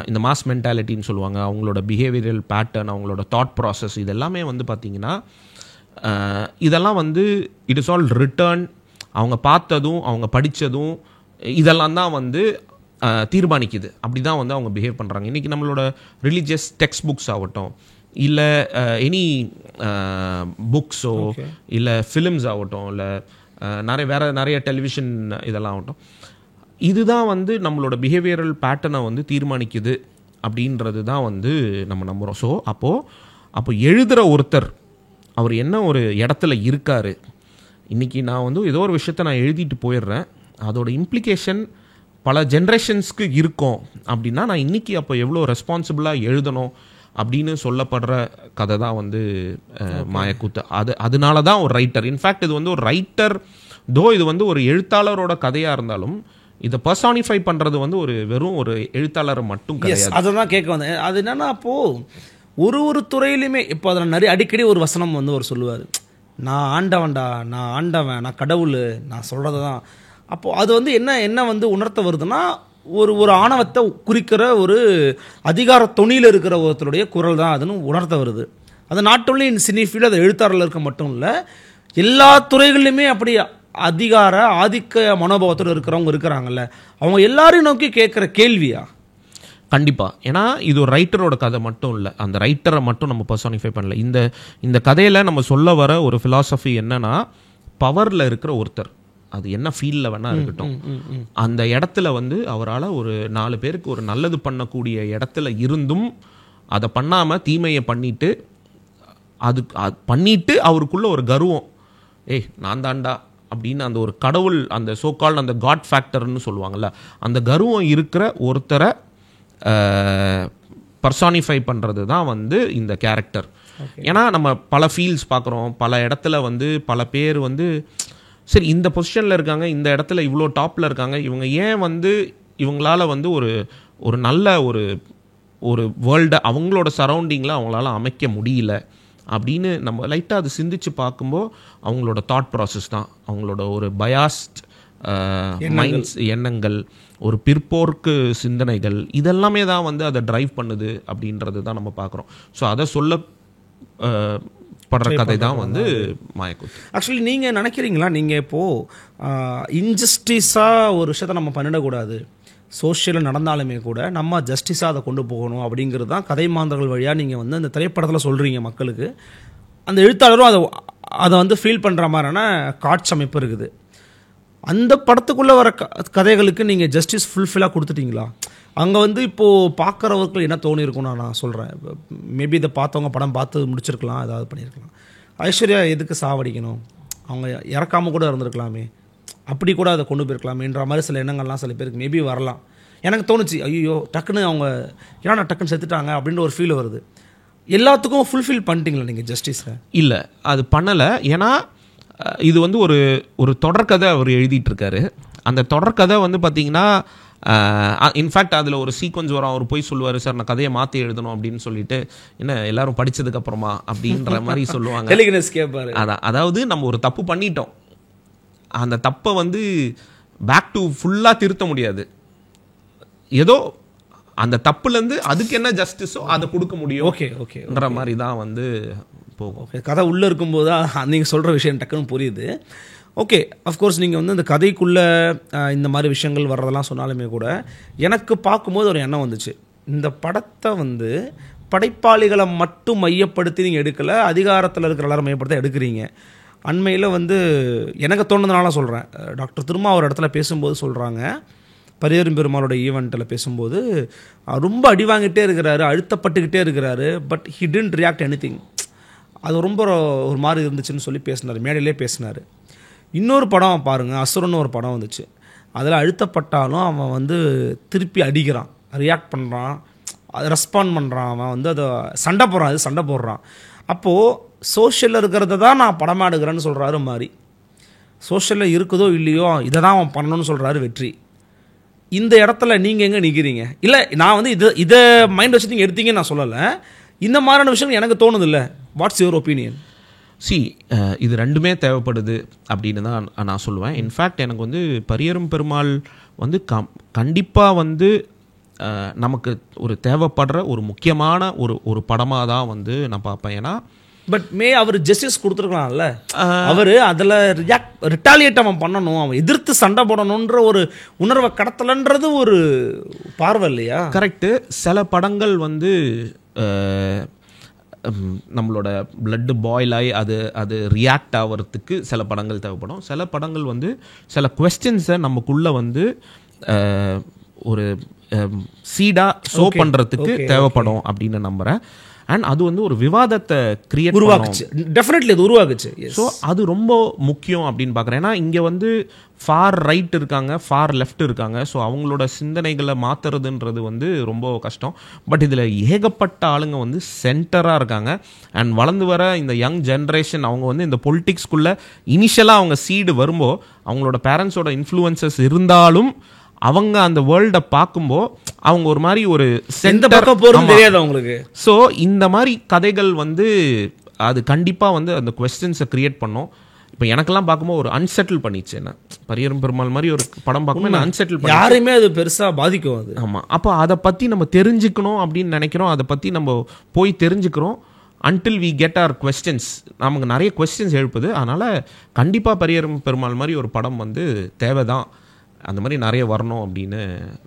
இந்த மாஸ் மென்டாலிட்டின்னு சொல்லுவாங்க, அவங்களோட பிஹேவியரல் பேட்டர்ன், அவங்களோட தாட் ப்ராசஸ், இதெல்லாமே வந்து பார்த்திங்கன்னா இதெல்லாம் வந்து இட் இஸ் ஆல் ரிட்டர்ன். அவங்க பார்த்ததும் அவங்க படித்ததும் இதெல்லாம் தான் வந்து தீர்மானிக்குது. அப்படி தான் வந்து அவங்க பிஹேவ் பண்ணுறாங்க. இன்றைக்கி நம்மளோட ரிலீஜியஸ் டெக்ஸ்ட் புக்ஸ் ஆகட்டும், இல்லை எனி புக்ஸோ இல்லை ஃபிலிம்ஸ் ஆகட்டும், இல்லை நிறைய டெலிவிஷன் இதெல்லாம் ஆகட்டும், இதுதான் வந்து நம்மளோட பிஹேவியரல் பேட்டர்னை வந்து தீர்மானிக்குது அப்படின்றது தான் வந்து நம்ம நம்புகிறோம். ஸோ அப்போ எழுதுகிற ஒருத்தர் அவர் என்ன ஒரு இடத்துல இருக்கார், இன்றைக்கி நான் வந்து ஏதோ ஒரு விஷயத்த நான் எழுதிட்டு போயிடுறேன், அதோட இம்ப்ளிகேஷன் பல ஜென்ரேஷன்ஸ்க்கு இருக்கும் அப்படின்னா நான் இன்றைக்கி அப்போ எவ்வளோ ரெஸ்பான்சிபிளாக எழுதணும் அப்படின்னு சொல்லப்படுற கதை தான் வந்து மாயக்கூத்து. அதனால தான் ஒரு ரைட்டர், இன்ஃபேக்ட் இது வந்து ஒரு ரைட்டர் இது வந்து ஒரு எழுத்தாளரோட கதையாக இருந்தாலும் இதை பர்சானிஃபை பண்ணுறது வந்து வெறும் ஒரு எழுத்தாளரை மட்டும் கிடையாது. அதை தான் கேட்க வந்தேன். அது என்னன்னா அப்போது ஒரு துறையிலுமே இப்போ அதில் நிறைய அடிக்கடி ஒரு வசனம் வந்து அவர் சொல்லுவார், நான் ஆண்டவன்டா, நான் ஆண்டவன், நான் கடவுள், நான் சொல்கிறது தான். அப்போது அது வந்து என்ன வந்து உணர்த்த வருதுன்னா ஒரு ஆணவத்தை குறிக்கிற ஒரு அதிகார தொனியில் இருக்கிற ஒருத்தருடைய குரல் தான் அதுன்னு உணர்த்த வருது. அது not only in cine field, அது எழுத்தாளர்கள் இருக்க மட்டும் இல்லை, எல்லா துறைகளிலுமே அப்படி அதிகார ஆதிக்க மனோபாவத்தோடு இருக்கிறவங்க இருக்கிறாங்கல்ல, அவங்க எல்லாரையும் நோக்கி கேட்குற கேள்வியா? கண்டிப்பாக. ஏன்னா இது ஒரு ரைட்டரோட கதை மட்டும் இல்லை, அந்த ரைட்டரை மட்டும் நம்ம பர்சானிஃபை பண்ணல. இந்த கதையில் நம்ம சொல்ல வர ஒரு ஃபிலாசபி என்னன்னா, பவரில் இருக்கிற ஒருத்தர், அது என்ன ஃபீல்டில் வேணால் இருக்கட்டும், அந்த இடத்துல வந்து அவரால் ஒரு 4 பேருக்கு ஒரு நல்லது பண்ணக்கூடிய இடத்துல இருந்தும் அதை பண்ணாமல் தீமையை பண்ணிட்டு அவருக்குள்ள ஒரு கர்வம், நான் தாண்டா அப்படின்னு அந்த ஒரு கடவுள், அந்த சோகால் அந்த காட் ஃபேக்டர்னு சொல்லுவாங்கள்ல, அந்த கர்வம் இருக்கிற ஒருத்தரை பர்சானிஃபை பண்ணுறது தான் வந்து இந்த கேரக்டர். ஏன்னா நம்ம பல ஃபீல்ட்ஸ் பார்க்குறோம், பல இடத்துல வந்து பல பேர் வந்து சரி இந்த பொசிஷனில் இருக்காங்க, இந்த இடத்துல இவ்வளோ டாப்பில் இருக்காங்க, இவங்க ஏன் வந்து இவங்களால வந்து ஒரு நல்ல ஒரு வேர்ல்டை அவங்களோட சரௌண்டிங்கில் அவங்களால அமைக்க முடியல அப்படின்னு நம்ம லைட்டாக அது சிந்திச்சு பார்க்கும்போது அவங்களோட தாட் ப்ராசஸ் தான், அவங்களோட ஒரு பயாஸ்ட் மைண்ட்ஸ், எண்ணங்கள், ஒரு பிற்போக்கு சிந்தனைகள், இதெல்லாமே தான் வந்து அதை ட்ரைவ் பண்ணுது அப்படின்றது தான் நம்ம பார்க்குறோம். ஸோ அதை சொல்ல படுற கதை தான் வந்து மாயக்கூத்து. ஆக்சுவலி நீங்கள் நினைக்கிறீங்களா, நீங்கள் இப்போது இன்ஜஸ்டிஸாக ஒரு விஷயத்தை நம்ம பண்ணிடக்கூடாது, சோஷியலில் நடந்தாலுமே கூட நம்ம ஜஸ்டிஸாக அதை கொண்டு போகணும் அப்படிங்கிறது தான் கதை மாந்தர்கள் வழியாக நீங்கள் வந்து அந்த திரைப்படத்தில் சொல்கிறீங்க மக்களுக்கு. அந்த எழுத்தாளரும் அதை வந்து ஃபீல் பண்ணுற மாதிரியான காட்சமைப்பு இருக்குது. அந்த படத்துக்குள்ளே வர கதைகளுக்கு நீங்கள் ஜஸ்டிஸ் ஃபுல்ஃபில்லாக கொடுத்துட்டீங்களா? அங்கே வந்து இப்போது பார்க்குறவர்கள் என்ன தோணியிருக்கும்னு நான் சொல்கிறேன். மேபி இதை பார்த்தவங்க படம் பார்த்து முடிச்சிருக்கலாம், ஏதாவது பண்ணியிருக்கலாம். ஐஸ்வர்யா எதுக்கு சாவடிக்கணும், அவங்க இறக்காமல் கூட இருந்திருக்கலாமே, அப்படி கூட அதை கொண்டு போயிருக்கலாமேன்ற மாதிரி சில எண்ணங்கள்லாம் சில பேருக்கு மேபி வரலாம். எனக்கு தோணுச்சு, ஐயோ டக்குன்னு அவங்க ஏன்னா டக்குன்னு செத்துட்டாங்க அப்படின்ற ஒரு ஃபீல் வருது. எல்லாத்துக்கும் ஃபுல்ஃபில் பண்ணிட்டீங்களா நீங்கள் ஜஸ்டிஸை? இல்லை, அது பண்ணலை. ஏன்னா இது வந்து ஒரு தொடர்கதை அவர் எழுதிட்டு இருக்காரு. அந்த தொடர்கதை வந்து பார்த்தீங்கன்னா இன்ஃபேக்ட் அதில் ஒரு சீக்வன்ஸ் வரும். அவர் போய் சொல்லுவார், சார் நான் கதையை மாற்றி எழுதணும் அப்படின்னு சொல்லிட்டு, என்ன எல்லாரும் படித்ததுக்கு அப்புறமா அப்படின்ற மாதிரி சொல்லுவாங்க. அதாவது நம்ம ஒரு தப்பு பண்ணிட்டோம், அந்த தப்பை வந்து பேக் டு ஃபுல்லாக திருத்த முடியாது, ஏதோ அந்த தப்புலேருந்து அதுக்கு என்ன ஜஸ்டிஸோ அதை கொடுக்க முடியும். ஓகேன்ற மாதிரி தான் வந்து போகும். கதை உள்ளே இருக்கும்போது தான் நீங்கள் சொல்கிற விஷயம் டக்குன்னு புரியுது. ஓகே, அஃப்கோர்ஸ் நீங்கள் வந்து இந்த கதைக்குள்ளே இந்த மாதிரி விஷயங்கள் வர்றதெல்லாம் சொன்னாலுமே கூட எனக்கு பார்க்கும்போது ஒரு எண்ணம் வந்துச்சு, இந்த படத்தை வந்து படைப்பாளிகளை மட்டும் மையப்படுத்தி நீங்கள் எடுக்கலை, அதிகாரத்தில் இருக்கிற எல்லாரும் மையப்படுத்த எடுக்கிறீங்க. அண்மையில் வந்து எனக்கு தோணுதுனால சொல்கிறேன், டாக்டர் திருமா ஒரு இடத்துல பேசும்போது சொல்கிறாங்க, பரியரும் பெருமாளோட ஈவெண்ட்டில் பேசும்போது ரொம்ப அடி வாங்கிட்டே இருக்கிறாரு, அழுத்தப்பட்டுக்கிட்டே இருக்கிறாரு, but he didn't react anything. அது ரொம்ப ஒரு மாதிரி இருந்துச்சுன்னு சொல்லி பேசினார், மேடையிலே பேசினார். இன்னொரு படம் பாருங்கள், அசுரன்னு ஒரு படம் வந்துச்சு, அதில் அழுத்தப்பட்டாலும் அவன் வந்து திருப்பி அடிக்கிறான், ரியாக்ட் பண்ணுறான், அது ரெஸ்பாண்ட் பண்ணுறான், அவன் வந்து அதை சண்டை போடுறான். அப்போது சோஷியலில் இருக்கிறத தான் நான் படமாக எடுக்கிறேன்னு சொல்கிறாரு மாதிரி, சோஷியலில் இருக்குதோ இல்லையோ இதை தான் அவன் பண்ணணும்னு சொல்கிறாரு வெற்றி. இந்த இடத்துல நீங்கள் எங்கே நிற்கிறீங்க? இல்லை நான் வந்து இதை மைண்ட் வச்சு நீங்கள் எடுத்தீங்கன்னு நான் சொல்லலை, இந்த மாதிரியான விஷயம் எனக்கு தோணுது இல்லை. What's your opinion? இது ரெண்டுமே தேவைப்படுது அப்படின்னு தான் நான் சொல்லுவேன். இன்ஃபேக்ட் எனக்கு வந்து பரியரும் பெருமாள் வந்து கண்டிப்பாக வந்து நமக்கு ஒரு தேவைப்படுற ஒரு முக்கியமான ஒரு படமாக தான் வந்து நான் பார்ப்பேன். ஏன்னா பட் அவர் ஜஸ்டிஸ் கொடுத்துருக்கலாம்ல, அவர் அதில் ரிட்டாலியேட் அவன் பண்ணணும், அவன் எதிர்த்து சண்டை போடணுன்ற ஒரு உணர்வை கடத்தலன்றது ஒரு பார்வை இல்லையா? கரெக்டு. சில படங்கள் வந்து நம்மளோட பிளட்டு பாயில் ஆகி அது ரியாக்ட் ஆகிறதுக்கு சில படங்கள் தேவைப்படும். சில படங்கள் வந்து சில குவெஸ்டின்ஸை நமக்குள்ளே வந்து ஒரு சீடாக ஷோ பண்ணுறதுக்கு தேவைப்படும் அப்படின்னு நம்புகிறேன். அண்ட் அது வந்து ஒரு விவாதத்தை கிரியேட் உருவாக்குச்சு, டெஃபினெட்லி அது உருவாக்குச்சு. ஸோ அது ரொம்ப முக்கியம் அப்படின்னு பார்க்குறேன். ஏன்னா இங்கே வந்து ஃபார் ரைட் இருக்காங்க, ஃபார் லெஃப்ட் இருக்காங்க. ஸோ அவங்களோட சிந்தனைகளை மாற்றுறதுன்றது வந்து ரொம்ப கஷ்டம். பட் இதில் ஏகப்பட்ட ஆளுங்க வந்து சென்டராக இருக்காங்க. அண்ட் வளர்ந்து வர இந்த யங் ஜென்ரேஷன் அவங்க வந்து இந்த பொலிட்டிக்ஸ்குள்ளே இனிஷியலாக அவங்க சீடு வரும்போது அவங்களோட பேரண்ட்ஸோட இன்ஃப்ளூயன்சஸ் இருந்தாலும் அவங்க அந்த வேர்ல்டை பார்க்கும்போது அவங்க ஒரு மாதிரி ஒரு சென்டர் போகிறது தெரியாது அவங்களுக்கு. ஸோ இந்த மாதிரி கதைகள் வந்து அது கண்டிப்பாக வந்து அந்த குவெஸ்டின்ஸை கிரியேட் பண்ணும். இப்போ எனக்கெல்லாம் பார்க்கும்போது ஒரு அன்செட்டில் பண்ணிச்சு. என்ன பரியரும் பெருமாள் மாதிரி ஒரு படம் பார்க்கும்போது அன்செட்டில் பண்ணி யாருமே அது பெருசாக பாதிக்கும் அது. ஆமாம். அப்போ அதை பற்றி நம்ம தெரிஞ்சுக்கணும் அப்படின்னு நினைக்கிறோம், அதை பற்றி நம்ம போய் தெரிஞ்சுக்கிறோம். Until we get our questions, நமக்கு நிறைய கொஸ்டின்ஸ் எழுப்புது. அதனால் கண்டிப்பாக பரியரும் பெருமாள் மாதிரி ஒரு படம் வந்து தேவைதான், அந்த மாதிரி நிறைய வரணும் அப்படின்னு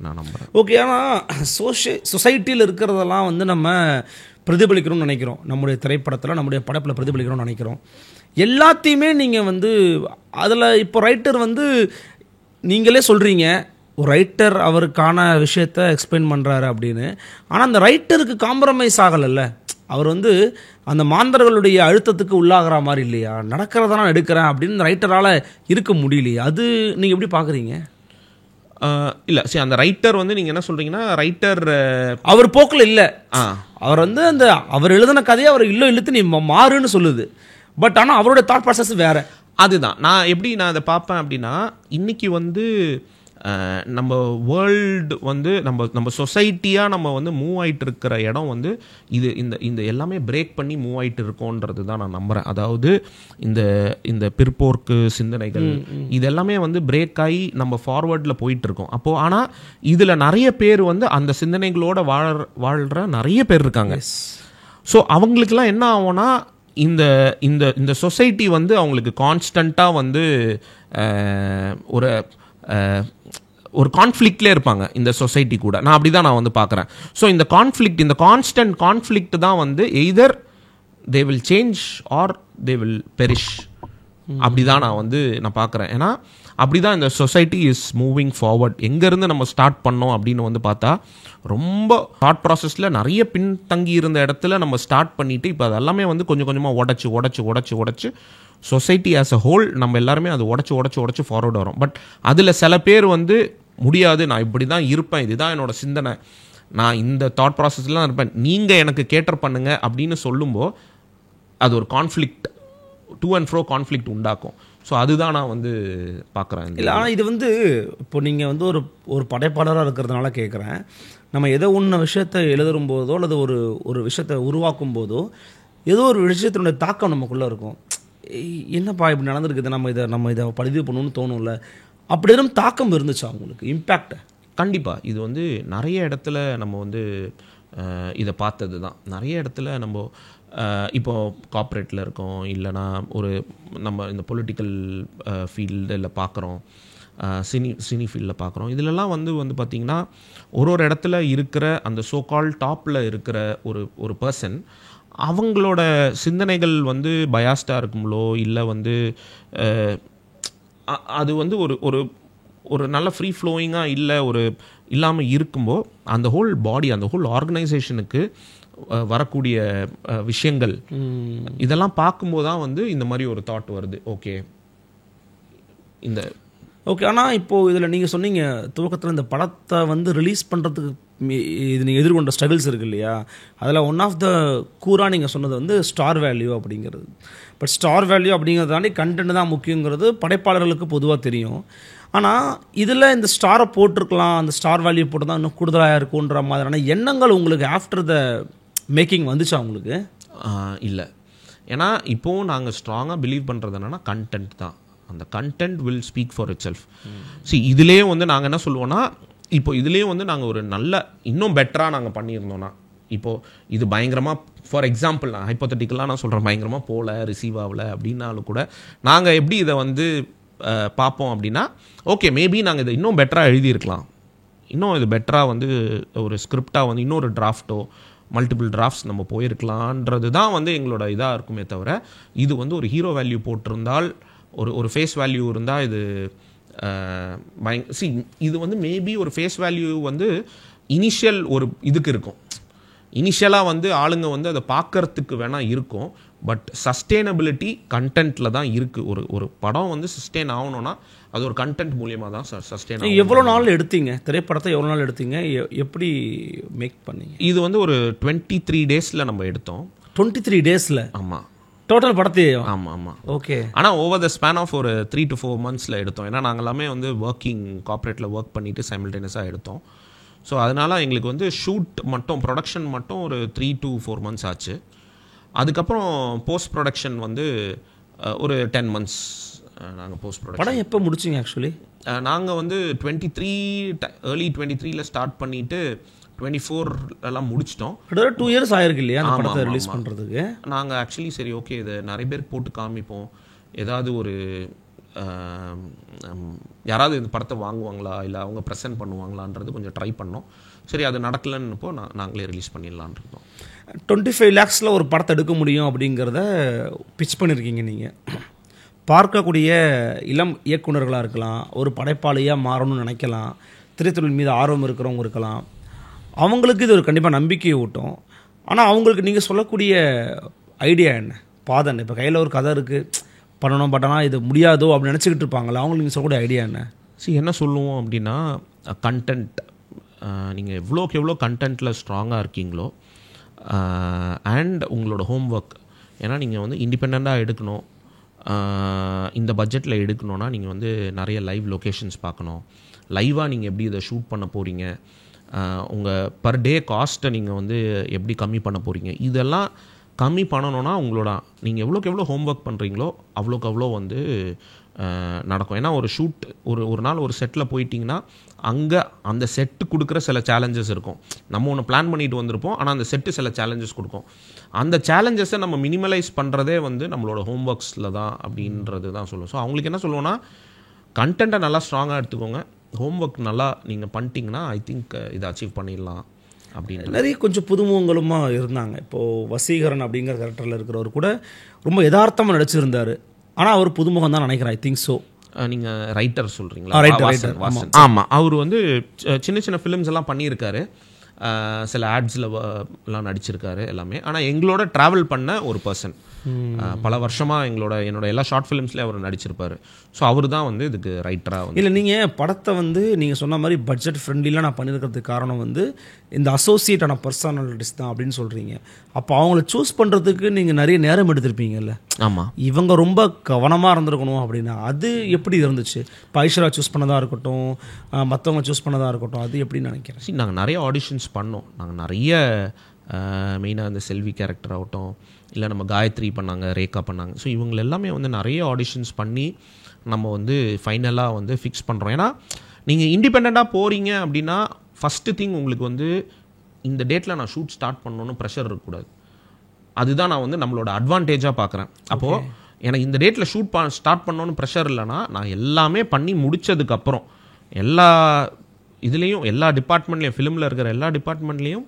நான் நம்புகிறேன். ஓகே, ஆனால் சொசைட்டியில் இருக்கிறதெல்லாம் வந்து நம்ம பிரதிபலிக்கணும்னு நினைக்கிறோம், நம்முடைய திரைப்படத்தில் நம்முடைய படைப்பில் பிரதிபலிக்கணும்னு நினைக்கிறோம். எல்லாத்தையுமே நீங்கள் வந்து அதில் இப்போ ரைட்டர் வந்து நீங்களே சொல்கிறீங்க, ஒரு ரைட்டர் அவருக்கான விஷயத்தை எக்ஸ்பிளைன் பண்ணுறாரு அப்படின்னு. ஆனால் அந்த ரைட்டருக்கு காம்ப்ரமைஸ் ஆகலைல்ல, அவர் வந்து அந்த மாந்தர்களுடைய அழுத்தத்துக்கு உள்ளாகிற மாதிரி இல்லையா, நடக்கிறத நான் எடுக்கிறேன் அப்படின்னு ரைட்டரால் இருக்க முடியலையா? அது நீங்கள் எப்படி பார்க்குறீங்க? இல்லை சரி, அந்த ரைட்டர் வந்து நீங்கள் என்ன சொல்கிறீங்கன்னா, ரைட்டர் அவர் போக்கில் இல்லை, அவர் வந்து அந்த அவர் எழுதின கதையை அவர் இழுத்து நீ மாறுன்னு சொல்லுது. பட் ஆனால் அவரோட தாட் ப்ராசஸ் வேறு. அதுதான் நான் எப்படி நான் அதை பார்ப்பேன் அப்படின்னா, இன்றைக்கி வந்து நம்ம வேர்ல்டு வந்து நம்ம சொசைட்டியாக நம்ம வந்து மூவ் ஆகிட்டு இருக்கிற இடம் வந்து இது இந்த எல்லாமே பிரேக் பண்ணி மூவ் ஆகிட்டு இருக்கோன்றது தான் நான் நம்புகிறேன். அதாவது இந்த பிற்போக்கு சிந்தனைகள் இதெல்லாமே வந்து பிரேக் ஆகி நம்ம ஃபார்வர்டில் போயிட்டுருக்கோம். அப்போது ஆனால் இதில் நிறைய பேர் வந்து அந்த சிந்தனைகளோட வாழ்கிற நிறைய பேர் இருக்காங்க. ஸோ அவங்களுக்கெல்லாம் என்ன ஆகும்னா, இந்த சொசைட்டி வந்து அவங்களுக்கு கான்ஸ்டண்ட்டாக வந்து ஒரு கான்ஃப்ளிக்ட்லேயே இருப்பாங்க இந்த சொசைட்டி கூட. நான் அப்படி தான் நான் வந்து பார்க்குறேன். ஸோ இந்த கான்ஸ்டன்ட் கான்ஃப்ளிக்ட் தான் வந்து either they will change or they will perish. அப்படி தான் நான் பார்க்குறேன். ஏன்னா அப்படி தான் இந்த சொசைட்டி இஸ் மூவிங் ஃபார்வர்ட். எங்கேருந்து நம்ம ஸ்டார்ட் பண்ணோம் அப்படின்னு வந்து பார்த்தா, ரொம்ப தாட் ப்ராசஸில் நிறைய பின்தங்கி இருந்த இடத்துல நம்ம ஸ்டார்ட் பண்ணிவிட்டு இப்போ அதெல்லாமே வந்து கொஞ்சம் கொஞ்சமாக உடச்சி சொசைட்டி ஆஸ் அ ஹோல் நம்ம எல்லாருமே அது உடச்சி ஃபார்வர்டு வரும். பட் அதில் சில பேர் வந்து முடியாது, நான் இப்படி தான் இருப்பேன், இதுதான் என்னோட சிந்தனை, நான் இந்த தாட் ப்ராசஸ்லாம் இருப்பேன், நீங்கள் எனக்கு கேட்டர் பண்ணுங்க அப்படின்னு சொல்லும்போது அது ஒரு conflict to and fro conflict உண்டாக்கும். ஸோ அதுதான் நான் வந்து பார்க்குறேன். இல்லை, ஆனால் இது வந்து இப்போ நீங்கள் வந்து ஒரு படைப்பாளராக இருக்கிறதுனால கேட்குறேன். நம்ம ஏதோ ஒன்று விஷயத்தை எழுதும் போதோ அல்லது ஒரு விஷயத்தை உருவாக்கும் போதோ ஏதோ ஒரு விஷயத்தினுடைய தாக்கம் நமக்குள்ளே இருக்கும். என்னப்பா இப்படி நடந்திருக்குது, நம்ம இதை பதிவு பண்ணணும்னு தோணும்ல. அப்படி எதுவும் தாக்கம் இருந்துச்சா அவங்களுக்கு, இம்பேக்ட்? கண்டிப்பாக. இது வந்து நிறைய இடத்துல நம்ம வந்து இதை பார்த்தது தான். நிறைய இடத்துல நம்ம இப்போ கார்ப்பரேட்டில் இருக்கோம், இல்லைனா நம்ம இந்த பொலிட்டிக்கல் ஃபீல்டில் பார்க்குறோம், சினி ஃபீல்டில் பார்க்குறோம். இதிலெல்லாம் வந்து பார்த்திங்கன்னா ஒரு இடத்துல இருக்கிற அந்த சோகால் டாப்பில் இருக்கிற ஒரு பர்சன், அவங்களோட சிந்தனைகள் வந்து பயாஸ்டாக இருக்குங்களோ இல்லை வந்து அது வந்து ஒரு நல்ல ஃப்ரீ ஃப்ளோயிங்காக இல்லாமல் இருக்கும்போது அந்த ஹோல் பாடி, அந்த ஹோல் ஆர்கனைசேஷனுக்கு வரக்கூடிய விஷயங்கள் இதெல்லாம் பார்க்கும்போது தான் வந்து இந்த மாதிரி ஒரு தாட் வருது. ஓகே. ஆனால் இப்போது இதில் நீங்கள் சொன்னீங்க துவக்கத்தில் இந்த படத்தை வந்து ரிலீஸ் பண்ணுறதுக்கு இது நீங்கள் எதிர்கொண்ட ஸ்ட்ரகிள்ஸ் இருக்குது இல்லையா, அதில் ஒன் ஆஃப் த கூராக நீங்கள் சொன்னது வந்து ஸ்டார் வேல்யூ அப்படிங்கிறது. பட் ஸ்டார் வேல்யூ அப்படிங்கிறத தாண்டி கண்டென்ட் தான் முக்கியங்கிறது படைப்பாளர்களுக்கு பொதுவாக தெரியும். ஆனால் இதில் இந்த ஸ்டாரை போட்டிருக்கலாம், அந்த ஸ்டார் வேல்யூ போட்டு தான் இன்னும் கூடுதலாக இருக்குன்ற மாதிரியான எண்ணங்கள் உங்களுக்கு ஆஃப்டர் த மேக்கிங் வந்துச்சா உங்களுக்கு? இல்லை. ஏன்னா இப்போவும் நாங்கள் ஸ்ட்ராங்காக பிலீவ் பண்ணுறது என்னென்னா கண்டென்ட் தான். அந்த content will speak for it self. இதுலேயே வந்து நாங்கள் என்ன சொல்லுவோன்னா, இப்போ இதுலேயே வந்து நாங்கள் ஒரு நல்ல இன்னும் பெட்டராக நாங்கள் பண்ணியிருந்தோன்னா, இப்போது இது பயங்கரமாக, ஃபார் எக்ஸாம்பிள் நான் ஹைப்போதட்டிக்கலாக நான் சொல்கிறேன், பயங்கரமாக போகல, ரிசீவ் ஆகலை அப்படின்னாலும் கூட நாங்கள் எப்படி இதை வந்து பார்ப்போம் அப்படின்னா, ஓகே மேபி நாங்கள் இதை இன்னும் பெட்டராக எழுதியிருக்கலாம், இன்னும் இது பெட்டராக வந்து ஒரு ஸ்கிரிப்டாக வந்து இன்னொரு டிராஃப்டோ மல்டிபிள் டிராஃப்ட்ஸ் நம்ம போயிருக்கலான்றது தான் வந்து எங்களோட இதாக இருக்குமே தவிர, இது வந்து ஒரு ஹீரோ வேல்யூ போட்டிருந்தால், ஒரு ஃபேஸ் வேல்யூ இருந்தால் இது இது வந்து மேபி ஒரு ஃபேஸ் வேல்யூ வந்து இனிஷியல் ஒரு இதுக்கு இருக்கும். இனிஷியலாக வந்து ஆளுங்க வந்து அதை பார்க்கறதுக்கு வேணால் இருக்கும். பட் சஸ்டெயினபிலிட்டி கண்டென்ட்டில் தான் இருக்குது. ஒரு படம் வந்து சஸ்டெயின் ஆகணும்னா அது ஒரு கண்டென்ட் மூலியமாக தான் சஸ்டெயின் ஆகும். எவ்வளோ நாள் எடுத்தீங்க திரைப்படத்தை? எவ்வளோ நாள் எடுத்தீங்க? எப்படி மேக் பண்ணீங்க? இது வந்து ஒரு 23 டேஸில் நம்ம எடுத்தோம். 23 டேஸில்? ஆமாம். டோட்டல் படத்தையே? ஆமாம். ஓகே. ஆனால் ஓவர் த ஸ்பேன் ஆஃப் ஒரு 3 to 4 months எடுத்தோம். ஏன்னா நாங்கள் எல்லாமே வந்து கார்ப்பரேட்டில் ஒர்க் பண்ணிவிட்டு சைமல்டேனியஸாக எடுத்தோம். ஸோ அதனால் எங்களுக்கு வந்து ஷூட் மட்டும், ப்ரொடக்ஷன் மட்டும் ஒரு 3 to 4 months ஆச்சு. அதுக்கப்புறம் போஸ்ட் ப்ரொடக்ஷன் வந்து ஒரு 10 months நாங்கள் போஸ்ட் ப்ரொடக்ஷன். படம் எப்போ முடிச்சிங்க ஆக்சுவலி? நாங்கள் வந்து early 23 ஸ்டார்ட் பண்ணிவிட்டு 24 எல்லாம் முடிச்சிட்டோம். 2 years ஆயிருக்கு இல்லையா அந்த படத்தை ரிலீஸ் பண்ணுறதுக்கு? நாங்கள் ஆக்சுவலி சரி ஓகே இதை நிறைய பேருக்கு போட்டு காமிப்போம், ஏதாவது ஒரு யாராவது இந்த படத்தை வாங்குவாங்களா இல்லை அவங்க ப்ரெசென்ட் பண்ணுவாங்களான்றது கொஞ்சம் ட்ரை பண்ணோம். சரி அது நடக்கலன்னப்போ நாங்களே ரிலீஸ் பண்ணிடலான் இருந்தோம். 25 lakhs ஒரு படத்தை எடுக்க முடியும் அப்படிங்கிறத பிச் பண்ணியிருக்கீங்க நீங்கள். பார்க்கக்கூடிய இளம் இயக்குனர்களாக இருக்கலாம், ஒரு படைப்பாளியாக மாறணும்னு நினைக்கலாம், திரைத்துறையின் மீது ஆர்வம் இருக்கிறவங்க இருக்கலாம், அவங்களுக்கு இது ஒரு கண்டிப்பாக நம்பிக்கையை ஊட்டும். ஆனால் அவங்களுக்கு நீங்கள் சொல்லக்கூடிய ஐடியா என்ன, பாதன்? இப்போ கையில் ஒரு கதை இருக்குது, பண்ணணும், பட் ஆனால் இது முடியாதோ அப்படின்னு நினச்சிக்கிட்டு இருப்பாங்களா, அவங்களுக்கு நீங்கள் சொல்லக்கூடிய ஐடியா என்ன? என்ன சொல்லுவோம் அப்படின்னா, கண்டென்ட் நீங்கள் எவ்வளோக்கு எவ்வளோ கண்டென்ட்டில் ஸ்ட்ராங்காக இருக்கீங்களோ அண்ட் உங்களோட ஹோம் ஒர்க், ஏன்னா நீங்கள் வந்து இண்டிபெண்ட்டாக எடுக்கணும், இந்த பட்ஜெட்டில் எடுக்கணுன்னா நீங்கள் வந்து நிறைய லைவ் லொக்கேஷன்ஸ் பார்க்கணும், லைவாக நீங்கள் எப்படி இதை ஷூட் பண்ண போகிறீங்க, உங்கள் பர் டே காஸ்ட்டை நீங்கள் வந்து எப்படி கம்மி பண்ண போகிறீங்க, இதெல்லாம் கம்மி பண்ணணுன்னா உங்களோட நீங்கள் எவ்வளோக்கு எவ்வளோ ஹோம் ஒர்க் பண்ணுறீங்களோ அவ்வளோக்கு அவ்வளோ வந்து நடக்கும். ஏன்னா ஒரு ஷூட் ஒரு நாள் ஒரு செட்டில் போயிட்டிங்கன்னா அங்கே அந்த செட்டு கொடுக்குற சில சேலஞ்சஸ் இருக்கும். நம்ம ஒன்று பிளான் பண்ணிட்டு வந்திருப்போம், ஆனால் அந்த செட்டு சில சேலஞ்சஸ் கொடுக்கும். அந்த சேலஞ்சஸை நம்ம மினிமலைஸ் பண்ணுறதே வந்து நம்மளோட ஹோம் ஒர்க்ஸில் தான் அப்படின்றது தான் சொல்லுவோம். ஸோ அவங்களுக்கு என்ன சொல்லுவோன்னா, கண்டென்ட்டை நல்லா ஸ்ட்ராங்காக எடுத்துக்கோங்க, ஹோம் ஒர்க் நல்லா நீங்கள் பண்ணிட்டீங்கன்னா ஐ திங்க் இதை அச்சீவ் பண்ணிடலாம் அப்படின்னு. நிறைய கொஞ்சம் புதுமுகங்களுமா இருந்தாங்க. இப்போது வசீகரன் அப்படிங்கிற கேரக்டரில் இருக்கிறவர் கூட ரொம்ப யதார்த்தமாக நடிச்சிருந்தார், ஆனால் அவர் புதுமுகம் தான் நினைக்கிறேன். I think so. நீங்கள் ரைட்டர் சொல்கிறீங்களா? ஆமாம், அவர் வந்து சின்ன சின்ன ஃபிலிம்ஸ் எல்லாம் பண்ணியிருக்காரு, சில ஆட்ஸில் எல்லாம் நடிச்சிருக்காரு எல்லாமே. ஆனால் எங்களோட ட்ராவல் பண்ண ஒரு பர்சன், பல வருஷமாக என்னோட எல்லா ஷார்ட் ஃபிலிம்ஸ்லேயும் அவர் நடிச்சிருப்பார். ஸோ அவர் தான் வந்து இதுக்கு ரைட்டராக வந்து. இல்லை, நீங்கள் படத்தை வந்து நீங்கள் சொன்ன மாதிரி பட்ஜெட் ஃப்ரெண்ட்லிலாம் நான் பண்ணியிருக்கிறதுக்கு காரணம் வந்து இந்த அசோசியேட்டான பர்சனாலிட்டிஸ் தான் அப்படின்னு சொல்கிறீங்க. அப்போ அவங்கள சூஸ் பண்ணுறதுக்கு நீங்கள் நிறைய நேரம் எடுத்திருப்பீங்கல்ல? ஆமாம், இவங்க ரொம்ப கவனமாக இருந்திருக்கணும் அப்படின்னா அது எப்படி இருந்துச்சு? இப்போ ஐஸ்வர்யா சூஸ் பண்ணதாக இருக்கட்டும், மற்றவங்க சூஸ் பண்ணதாக இருக்கட்டும், அது எப்படின்னு நினைக்கிறேன். நாங்கள் நிறைய ஆடிஷன்ஸ் பண்ணோம். நாங்கள் நிறைய மெயினாக இந்த செல்வி கேரக்டர் ஆகட்டும், இல்லை நம்ம காயத்ரி பண்ணாங்க, ரேகா பண்ணாங்க. ஸோ இவங்க எல்லாமே வந்து நிறைய ஆடிஷன்ஸ் பண்ணி நம்ம வந்து ஃபைனலாக வந்து ஃபிக்ஸ் பண்ணுறோம். ஏன்னா நீங்கள் இண்டிபெண்ட்டாக போகிறீங்க அப்படின்னா ஃபஸ்ட்டு திங் உங்களுக்கு வந்து இந்த டேட்டில் நான் ஷூட் ஸ்டார்ட் பண்ணணுன்னு ப்ரெஷர் இருக்கக்கூடாது. அதுதான் நான் வந்து நம்மளோட அட்வான்டேஜாக பார்க்குறேன். அப்போது எனக்கு இந்த டேட்டில் ஷூட் ஸ்டார்ட் பண்ணணுன்னு ப்ரெஷர் இல்லைன்னா நான் எல்லாமே பண்ணி முடித்ததுக்கப்புறம் எல்லா இதுலேயும் எல்லா டிபார்ட்மெண்ட்லேயும் ஃபிலிமில் இருக்கிற எல்லா டிபார்ட்மெண்ட்லேயும்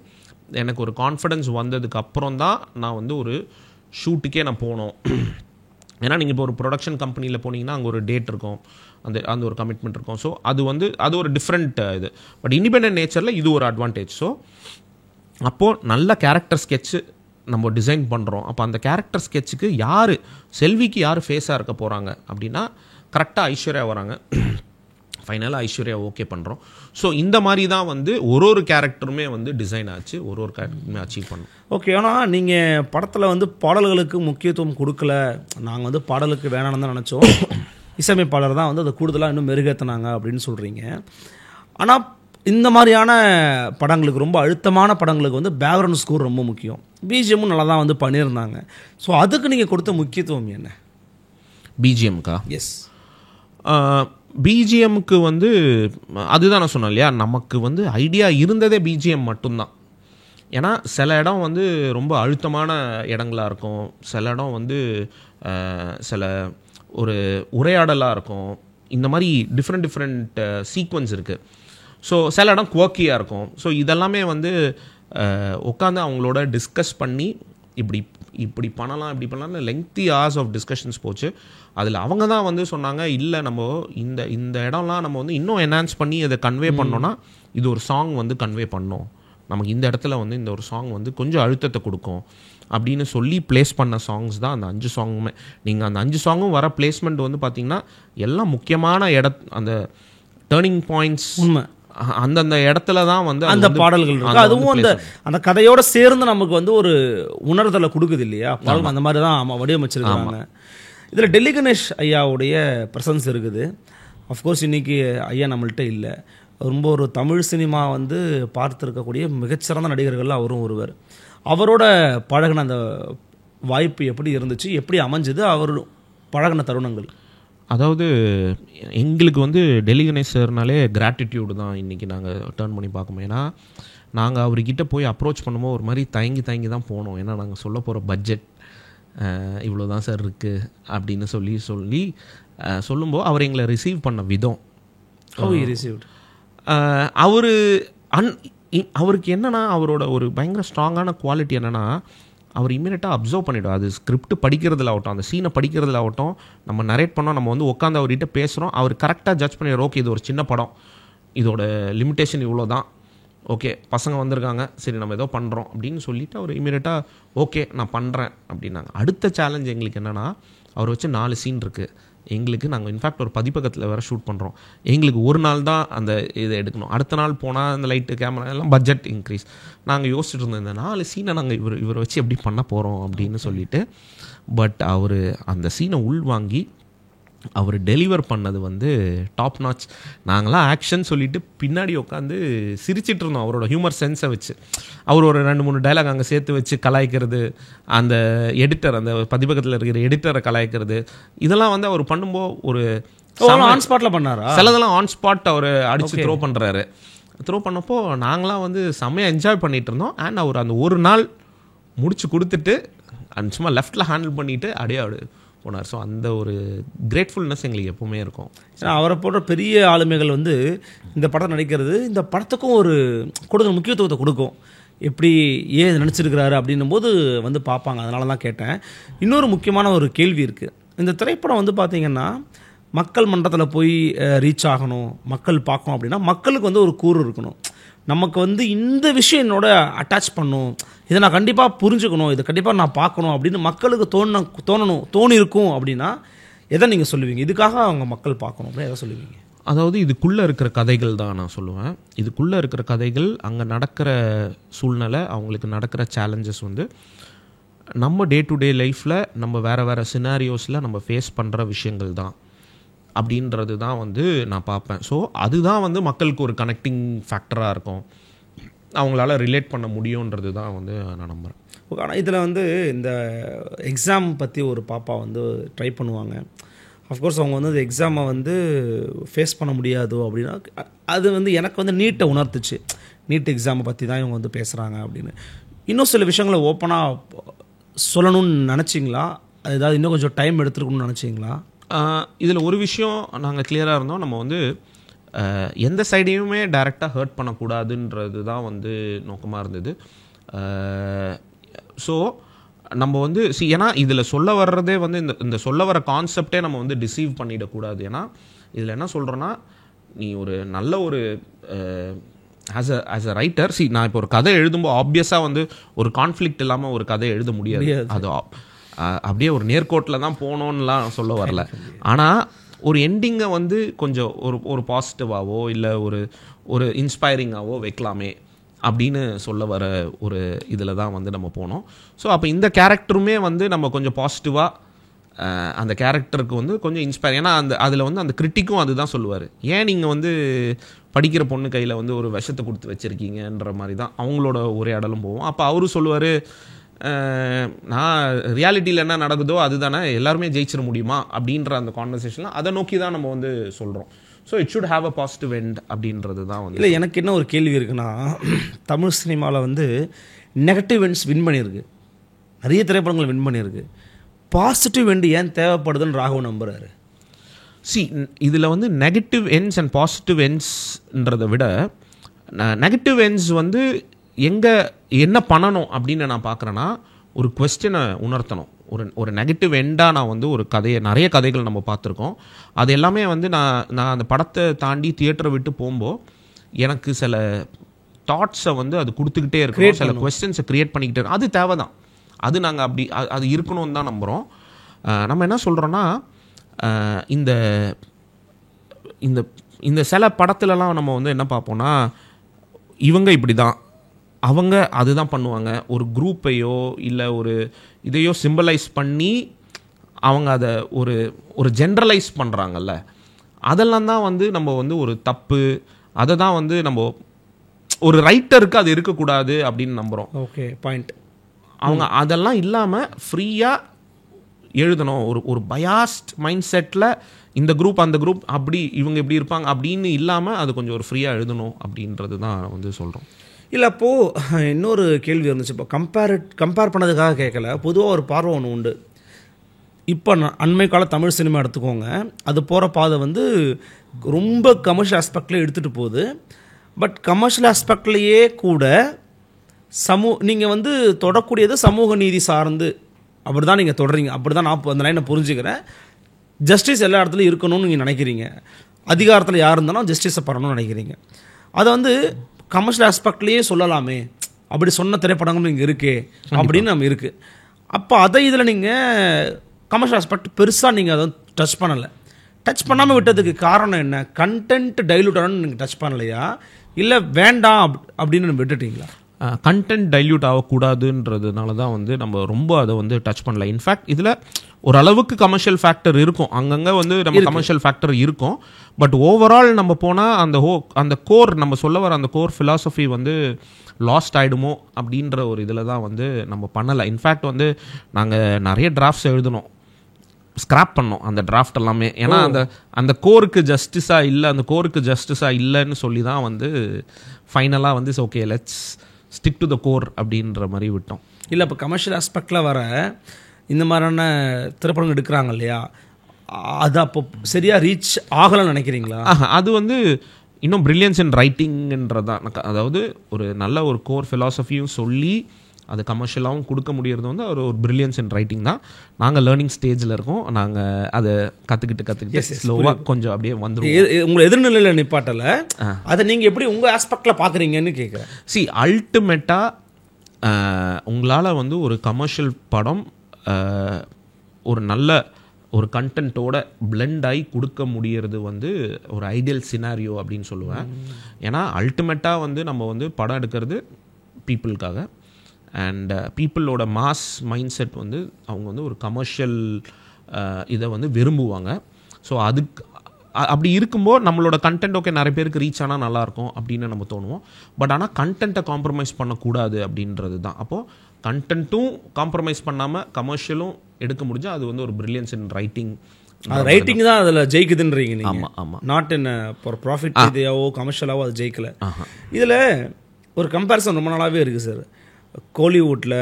எனக்கு ஒரு கான்ஃபிடென்ஸ் வந்ததுக்கு அப்புறம் தான் நான் வந்து ஒரு ஷூட்டுக்கே நான் போனோம். ஏன்னா நீங்கள் இப்போ ஒரு ப்ரொடக்ஷன் கம்பெனியில் போனீங்கன்னா அங்கே ஒரு டேட் இருக்கும், அந்த ஒரு கமிட்மெண்ட் இருக்கும். ஸோ அது ஒரு டிஃப்ரெண்ட் இது. பட் இண்டிபெண்டன்ட் நேச்சரில் இது ஒரு அட்வான்டேஜ். ஸோ அப்போது நல்ல கேரக்டர் ஸ்கெட்சு நம்ம டிசைன் பண்ணுறோம். அப்போ அந்த கேரக்டர் ஸ்கெட்சுக்கு செல்விக்கு யார் ஃபேஸாக இருக்க போகிறாங்க அப்படின்னா கரெக்டாக ஐஸ்வர்யா வராங்க. ஃபைனலாக ஐஸ்வர்யா ஓகே பண்ணுறோம். ஸோ இந்த மாதிரி தான் வந்து ஒரு கேரக்டருமே வந்து டிசைன் ஆச்சு, ஒரு கேரக்டருமே அச்சீவ் பண்ணோம். ஓகே. ஆனால் நீங்கள் படத்தில் வந்து பாடல்களுக்கு முக்கியத்துவம் கொடுக்கல, நாங்கள் வந்து பாடலுக்கு வேணான்னு தான் நினச்சோம், இசையமைப்பாளர் தான் வந்து அதை கூடுதலாக இன்னும் மெருகேற்றினாங்க அப்படின்னு சொல்கிறீங்க. ஆனால் இந்த மாதிரியான படங்களுக்கு, ரொம்ப அழுத்தமான படங்களுக்கு வந்து பேக்ரவுண்ட் ஸ்கோர் ரொம்ப முக்கியம். பிஜிஎம்மும் நல்லா தான் வந்து பண்ணியிருந்தாங்க. ஸோ அதுக்கு நீங்கள் கொடுத்த முக்கியத்துவம் என்ன? பிஜிஎம்க்கா? எஸ், பிஜிஎம்க்கு வந்து அதுதான் நான் சொன்னேன் இல்லையா, நமக்கு வந்து ஐடியா இருந்ததே பிஜிஎம் மட்டும்தான். ஏன்னா சில இடம் வந்து ரொம்ப அழுத்தமான இடங்களாக இருக்கும், சில இடம் வந்து சில ஒரு உரையாடலாக இருக்கும். இந்த மாதிரி டிஃப்ரெண்ட் சீக்வன்ஸ் இருக்குது. ஸோ சில இடம் குவர்க்கியாக இருக்கும். ஸோ இதெல்லாமே வந்து உட்காந்து அவங்களோட டிஸ்கஸ் பண்ணி இப்படி பண்ணலாம் லெங்க்தி ஹார்ஸ் ஆஃப் டிஸ்கஷன்ஸ் போச்சு. அதில் அவங்க தான் வந்து சொன்னாங்க, இல்லை நம்ம இந்த இடம்லாம் நம்ம வந்து இன்னும் என்ஹான்ஸ் பண்ணி அதை கன்வே பண்ணோன்னா இது ஒரு சாங் வந்து கன்வே பண்ணோம், நமக்கு இந்த இடத்துல வந்து இந்த ஒரு சாங் வந்து கொஞ்சம் அழுத்தத்தை கொடுக்கும் அப்படின்னு சொல்லி பிளேஸ் பண்ண சாங்ஸ் தான் அந்த 5 சாங்குமே. நீங்கள் அந்த 5 சாங்கும் வர பிளேஸ்மெண்ட் வந்து பார்த்தீங்கன்னா எல்லாம் முக்கியமான அந்த டேர்னிங் பாயிண்ட்ஸ் அந்தந்த இடத்துல தான் வந்து அந்த பாடல்கள் இருக்கு. அதுவும் அந்த கதையோட சேர்ந்து நமக்கு வந்து ஒரு உணர்தலை கொடுக்குது இல்லையா? பாடல் அந்த மாதிரி தான் வடிவமைச்சிருக்காங்க. இதில் டெல்லி கணேஷ் ஐயாவுடைய பிரசன்ஸ் இருக்குது. அஃப்கோர்ஸ் இன்னைக்கு ஐயா நம்மள்கிட்ட இல்லை. ரொம்ப ஒரு தமிழ் சினிமா வந்து பார்த்துருக்கக்கூடிய மிகச்சிறந்த நடிகர்கள் அவரும் ஒருவர். அவரோட பழகின அந்த வாய்ப்பு எப்படி இருந்துச்சு, எப்படி அமைஞ்சது, அவர் பழகின தருணங்கள்? அதாவது எங்களுக்கு வந்து டெல்லி கணேஷ் சார்னாலே கிராட்டிடியூடு தான் இன்றைக்கி நாங்கள் டேர்ன் பண்ணி பார்க்கணும். ஏன்னா நாங்கள் அவர்கிட்ட போய் அப்ரோச் பண்ணும்போது ஒரு மாதிரி தயங்கி தான் போனோம். ஏன்னா நாங்கள் சொல்ல போகிற பட்ஜெட் இவ்வளோ தான் சார் இருக்குது அப்படின்னு சொல்லும்போது அவர் எங்களை ரிசீவ் பண்ண விதம், அவருக்கு என்னென்னா அவரோட ஒரு பயங்கர ஸ்ட்ராங்கான குவாலிட்டி என்னென்னா அவர் இமீடியட்டாக அப்சர்வ் பண்ணிவிடும். அது ஸ்கிரிப்ட் படிக்கிறதுல ஆகட்டும், அந்த சீனை படிக்கிறதுல ஆகட்டும், நம்ம நரேட் பண்ணோம், நம்ம வந்து உட்காந்து அவர்கிட்ட பேசுகிறோம், அவர் கரெக்டாக ஜட்ஜ் பண்ணிடுறோம். ஓகே, இது ஒரு சின்ன படம், இதோட லிமிட்டேஷன் இவ்வளோ தான், ஓகே பசங்க வந்திருக்காங்க, சரி நம்ம ஏதோ பண்ணுறோம் அப்படின்னு சொல்லிவிட்டு அவர் இமீடியட்டாக ஓகே நான் பண்ணுறேன் அப்படின்னாங்க. அடுத்த சேலஞ்ச் எங்களுக்கு என்னென்னா, அவர் வச்சு 4 சீன் இருக்குது எங்களுக்கு. நாங்கள் இன்ஃபேக்ட் ஒரு பதிப்பகத்தில் வேறு ஷூட் பண்ணுறோம். எங்களுக்கு ஒரு நாள் தான் அந்த இதை எடுக்கணும். அடுத்த நாள் போனால் அந்த லைட்டு கேமரா எல்லாம் பட்ஜெட் இன்க்ரீஸ். நாங்கள் யோசிச்சுட்டு இருந்தோம் இந்த 4 சீனை நாங்கள் இவரை வச்சு எப்படி பண்ண போகிறோம் அப்படின்னு சொல்லிட்டு. பட் அவர் அந்த சீனை உள்வாங்கி அவர் டெலிவர் பண்ணது வந்து டாப் நாச். நாங்களாம் ஆக்ஷன் சொல்லிவிட்டு பின்னாடி உட்காந்து சிரிச்சிட்டு இருந்தோம் அவரோட ஹியூமர் சென்ஸை வச்சு. அவர் ஒரு 2-3 டைலாக் அங்கே சேர்த்து வச்சு கலாய்க்கிறது, அந்த எடிட்டர், அந்த பதிப்பகத்தில் இருக்கிற எடிட்டரை கலாய்க்கிறது, இதெல்லாம் வந்து அவர் பண்ணும்போது ஒரு ஆன் ஸ்பாட்டில் பண்ணாரா? சிலதெல்லாம் ஆன் ஸ்பாட் அவர் அடித்து த்ரோ பண்ணுறாரு. த்ரோ பண்ணப்போ நாங்களாம் வந்து செம்மையாக என்ஜாய் பண்ணிகிட்டு இருந்தோம். அண்ட் அவர் அந்த ஒரு நாள் முடிச்சு கொடுத்துட்டு சும்மா லெஃப்டில் ஹேண்டில் பண்ணிவிட்டு அப்படியே போனார். ஸோ அந்த ஒரு கிரேட்ஃபுல்னஸ் எங்களுக்கு எப்பவுமே இருக்கும். ஏன்னா அவரை போன்ற பெரிய ஆளுமைகள் வந்து இந்த படத்தை நடிக்கிறது இந்த படத்துக்கும் ஒரு கொடுக்குற முக்கியத்துவத்தை கொடுக்கும். எப்படி ஏன் நினச்சிருக்கிறாரு அப்படின்னும் போது வந்து பார்ப்பாங்க. அதனால தான் கேட்டேன். இன்னொரு முக்கியமான ஒரு கேள்வி இருக்குது. இந்த திரைப்படம் வந்து பார்த்திங்கன்னா மக்கள் மன்றத்தில் போய் ரீச் ஆகணும், மக்கள் பார்க்கணும் அப்படின்னா மக்களுக்கு வந்து ஒரு கூறு இருக்கணும். நமக்கு வந்து இந்த விஷயம் என்னோட அட்டாச் பண்ணும், இதை நான் கண்டிப்பாக புரிஞ்சுக்கணும், இதை கண்டிப்பாக நான் பார்க்கணும் அப்படின்னு மக்களுக்கு தோணி இருக்கும் அப்படின்னா எதை நீங்கள் சொல்லுவீங்க? இதுக்காக அவங்க மக்கள் பார்க்கணும் அப்படின்னு எதை சொல்லுவீங்க? அதாவது இதுக்குள்ளே இருக்கிற கதைகள் தான் நான் சொல்லுவேன். இதுக்குள்ளே இருக்கிற கதைகள், அங்கே நடக்கிற சூழ்நிலை, அவங்களுக்கு நடக்கிற சேலஞ்சஸ் வந்து நம்ம டே டு டே லைஃப்பில் நம்ம வேறு சினாரியோஸில் நம்ம ஃபேஸ் பண்ணுற விஷயங்கள் தான் அப்படின்றது தான் வந்து நான் பார்ப்பேன். ஸோ அதுதான் வந்து மக்களுக்கு ஒரு கனெக்டிங் ஃபேக்டராக இருக்கும், அவங்களால ரிலேட் பண்ண முடியுன்றது தான் வந்து நான் நம்புகிறேன். ஆனால் இதில் வந்து இந்த எக்ஸாம் பற்றி ஒரு பாப்பா வந்து ட்ரை பண்ணுவாங்க. அஃப்கோர்ஸ் அவங்க வந்து அந்த எக்ஸாமை வந்து ஃபேஸ் பண்ண முடியாதோ அப்படின்னா அது வந்து எனக்கு வந்து நீட்டை உணர்த்துச்சு. நீட் எக்ஸாமை பற்றி தான் இவங்க வந்து பேசுகிறாங்க அப்படின்னு. இன்னும் சில விஷயங்களை ஓப்பனாக சொல்லணும்னு நினச்சிங்களா? அது ஏதாவது இன்னும் கொஞ்சம் டைம் எடுத்துருக்கணும்னு நினச்சிங்களா? இதில் ஒரு விஷயம் நாங்கள் கிளியராக இருந்தோம், நம்ம வந்து எந்த சைடையுமே டைரெக்டாக ஹர்ட் பண்ணக்கூடாதுன்றது தான் வந்து நோக்கமாக இருந்தது. ஸோ நம்ம வந்து ஏன்னா இதில் சொல்ல வர்றதே வந்து இந்த சொல்ல வர கான்செப்டே நம்ம வந்து டிசீவ் பண்ணிடக்கூடாது. ஏன்னா இதில் என்ன சொல்கிறோன்னா, நீ ஒரு நல்ல ஒரு ஆஸ் அ ரைட்டர், நான் இப்போ ஒரு கதை எழுதும்போது ஆப்வியஸாக வந்து ஒரு கான்ஃப்ளிக்ட் இல்லாமல் ஒரு கதை எழுத முடியாது. அது அப்படியே ஒரு நேர்கோட்டில் தான் போகணுன்னுலாம் சொல்ல வரல. ஆனால் ஒரு எண்டிங்கை வந்து கொஞ்சம் ஒரு பாசிட்டிவாகவோ இல்லை ஒரு இன்ஸ்பைரிங்காகவோ வைக்கலாமே அப்படின்னு சொல்ல வர ஒரு இதில் தான் வந்து நம்ம போனோம். ஸோ அப்போ இந்த கேரக்டருமே வந்து நம்ம கொஞ்சம் பாசிட்டிவாக அந்த கேரக்டருக்கு வந்து கொஞ்சம் இன்ஸ்பயர். ஏன்னா அதில் வந்து அந்த கிரிட்டிக்கும் அதுதான் சொல்லுவார், ஏன் நீங்கள் வந்து படிக்கிற பொண்ணு கையில் வந்து ஒரு விஷத்தை கொடுத்து வச்சுருக்கீங்கன்ற மாதிரி தான் அவங்களோட உரையாடலும் போவோம். அப்போ அவரும் சொல்லுவார், நான் ரியாலிட்டியில் என்ன நடக்குதோ அதுதானே, எல்லாருமே ஜெயிச்சிட முடியுமா அப்படின்ற அந்த கான்வர்சேஷன்லாம் அதை நோக்கி தான் நம்ம வந்து சொல்கிறோம். So it should have a positive end அப்படின்றது தான் வந்து. இல்லை, எனக்கு என்ன ஒரு கேள்வி இருக்குன்னா, தமிழ் சினிமாவில் வந்து நெகட்டிவ் எண்ட்ஸ் வின் பண்ணியிருக்கு, நிறைய திரைப்படங்கள் வின் பண்ணியிருக்கு. பாசிட்டிவ் எண்ட் ஏன் தேவைப்படுதுன்னு ராகவ் நம்புறாரு. இதில் வந்து நெகட்டிவ் எண்ட்ஸ் அண்ட் பாசிட்டிவ் எண்ட்ஸ்ன்றதை விட நெகட்டிவ் எண்ட்ஸ் வந்து எங்கே என்ன பண்ணணும் அப்படின்னு நான் பார்க்குறேன்னா, ஒரு குவெஸ்டனை உணர்த்தணும். ஒரு நெகட்டிவ் எண்டாக நான் வந்து ஒரு நிறைய கதைகள் நம்ம பார்த்துருக்கோம். அது எல்லாமே வந்து நான் அந்த படத்தை தாண்டி தியேட்டரை விட்டு போகும்போது எனக்கு சில தாட்ஸை வந்து அது கொடுத்துக்கிட்டே இருக்கோம், சில குவெஸ்டன்ஸை க்ரியேட் பண்ணிக்கிட்டே இருக்கோம். அது தேவை தான், அது நாங்கள் அப்படி அது இருக்கணும்னு தான் நம்புகிறோம். நம்ம என்ன சொல்கிறோன்னா, இந்த இந்த இந்த சில படத்துலலாம் நம்ம வந்து என்ன பார்ப்போம்னா, இவங்க இப்படி தான், அவங்க அதுதான் பண்ணுவாங்க, ஒரு குரூப்பையோ இல்லை ஒரு இதையோ சிம்பலைஸ் பண்ணி அவங்க அதை ஒரு ஜென்ரலைஸ் பண்ணுறாங்கல்ல, அதெல்லாம் தான் வந்து நம்ம வந்து ஒரு தப்பு. அதை தான் வந்து நம்ம ஒரு ரைட்டருக்கு அது இருக்கக்கூடாது அப்படின்னு நம்புகிறோம். Okay, point. அவங்க அதெல்லாம் இல்லாமல் ஃப்ரீயாக எழுதணும். ஒரு பயாஸ்ட் மைண்ட் செட்டில் இந்த குரூப் அந்த குரூப் அப்படி இவங்க இப்படி இருப்பாங்க அப்படின்னு இல்லாமல் அது கொஞ்சம் ஒரு ஃப்ரீயாக எழுதணும் அப்படின்றது தான் வந்து சொல்கிறோம். இல்லை, அப்போது இன்னொரு கேள்வி இருந்துச்சு. இப்போ கம்பேர் பண்ணதுக்காக கேட்கல, பொதுவாக ஒரு பார்வை ஒன்று உண்டு. இப்போ அண்மை கால தமிழ் சினிமா எடுத்துக்கோங்க, அது போகிற பாதை வந்து ரொம்ப கமர்ஷியல் ஆஸ்பெக்டில் எடுத்துகிட்டு போகுது. பட் கமர்ஷியல் ஆஸ்பெக்ட்லேயே கூட நீங்கள் வந்து தொடக்கூடியது சமூக நீதி சார்ந்து அப்படி தான் நீங்கள் தொடர்றீங்க. அப்படி தான் நான் அந்த லைனை புரிஞ்சுக்கிறேன். ஜஸ்டிஸ் எல்லா இடத்துலையும் இருக்கணும்னு நீங்கள் நினைக்கிறீங்க, அதிகாரத்தில் யார் இருந்தாலும் ஜஸ்டிஸை பண்ணணும்னு நினைக்கிறீங்க. அதை வந்து கமர்ஷியல் ஆஸ்பெக்ட்லேயே சொல்லலாமே, அப்படி சொன்ன திரைப்படங்களும் இங்கே இருக்கே அப்படின்னு நம்ம இருக்குது. அப்போ அதை இதில் நீங்கள் கமர்ஷியல் ஆஸ்பெக்ட் பெருசாக நீங்கள் அதை டச் பண்ணாமல் விட்டதுக்கு காரணம் என்ன? கண்டென்ட் டைல்யூட் ஆகணும்னு நீங்கள் டச் பண்ணலையா, இல்லை வேண்டாம் அப்படின்னு விட்டுட்டீங்களா? கண்டென்ட் டைல்யூட் ஆகக்கூடாதுன்றதுனால தான் வந்து நம்ம ரொம்ப அதை வந்து டச் பண்ணல. இன்ஃபேக்ட் இதில் ஓரளவுக்கு கமர்ஷியல் ஃபேக்டர் இருக்கும், அங்கங்கே வந்து நம்ம கமர்ஷியல் ஃபேக்டர் இருக்கும். பட் ஓவரால் நம்ம போனால் அந்த கோர் நம்ம சொல்ல வர அந்த கோர் ஃபிலாசபி வந்து லாஸ்ட் ஆகிடுமோ அப்படின்ற ஒரு இதில் தான் வந்து நம்ம பண்ணலை. இன்ஃபேக்ட் வந்து நாங்கள் நிறைய டிராஃப்ட்ஸ் எழுதணும், ஸ்கிராப் பண்ணோம் அந்த டிராஃப்ட் எல்லாமே. ஏன்னா அந்த கோருக்கு ஜஸ்டிஸாக இல்லைன்னு சொல்லி தான் வந்து ஃபைனலாக வந்து okay let's stick to the core அப்படின்ற மாதிரி விட்டோம். இல்லை, இப்போ கமர்ஷியல் ஆஸ்பெக்டில் வர இந்த மாதிரியான திரைப்படங்கள் எடுக்கிறாங்க இல்லையா, அது அப்போ சரியாக ரீச் ஆகலைன்னு நினைக்கிறீங்களா? அது வந்து இன்னும் பிரில்லியன்ஸ் இன் ரைட்டிங்ன்றதான். அதாவது ஒரு நல்ல ஒரு கோர் ஃபிலாசபியும் சொல்லி அது கமர்ஷியலாகவும் கொடுக்க முடியறது வந்து ஒரு பிரில்லியன்ஸ் இன் ரைட்டிங் தான். நாங்கள் லேர்னிங் ஸ்டேஜில் இருக்கோம். நாங்கள் அதை கற்றுக்கிட்டு ஸ்லோவாக கொஞ்சம் அப்படியே வந்துடும். உங்களை எதிர்நிலையில் நிப்பாட்டலை, அதை நீங்கள் எப்படி உங்கள் ஆஸ்பெக்டில் பார்க்குறீங்கன்னு கேட்குறேன். சி அல்டிமேட்டாக உங்களால் வந்து ஒரு கமர்ஷியல் படம் ஒரு நல்ல ஒரு கண்டென்ட்டோட பிளெண்ட் ஆகி கொடுக்க முடியறது வந்து ஒரு ஐடியல் சினாரியோ அப்படின்னு சொல்லுவேன். ஏன்னா அல்டிமேட்டாக வந்து நம்ம வந்து படம் எடுக்கிறது பீப்புளுக்காக, அண்ட் பீப்புளோட மாஸ் மைண்ட் செட் வந்து அவங்க வந்து ஒரு கமர்ஷியல் இதை வந்து விரும்புவாங்க. ஸோ அதுக்கு அப்படி இருக்கும்போது நம்மளோட கண்டென்ட் ஓகே நிறைய பேருக்கு ரீச் ஆனால் நல்லாயிருக்கும் அப்படின்னு நம்ம தோணுவோம். பட் ஆனால் கண்டென்ட்டை காம்ப்ரமைஸ் பண்ணக்கூடாது அப்படின்றது தான். அப்போது கண்டென்ட்டும் காம்ப்ரமைஸ் பண்ணாமல் கமர்ஷியலும் எடுக்க முடிஞ்சால் அது வந்து ஒரு பிரில்லியன்ஸ் இன் ரைட்டிங். ரைட்டிங் தான் அதில் ஜெயிக்குதுன்றீங்க நீங்கள். ஆமாம் ஆமாம். நாட் இன் ப்ராஃபிட் இதையாவோ கமர்ஷியலாவோ அது ஜெயிக்கலை. இதில் ஒரு கம்பேரிசன் ரொம்ப நாளாகவே இருக்குது சார். கோலிவுட்டில்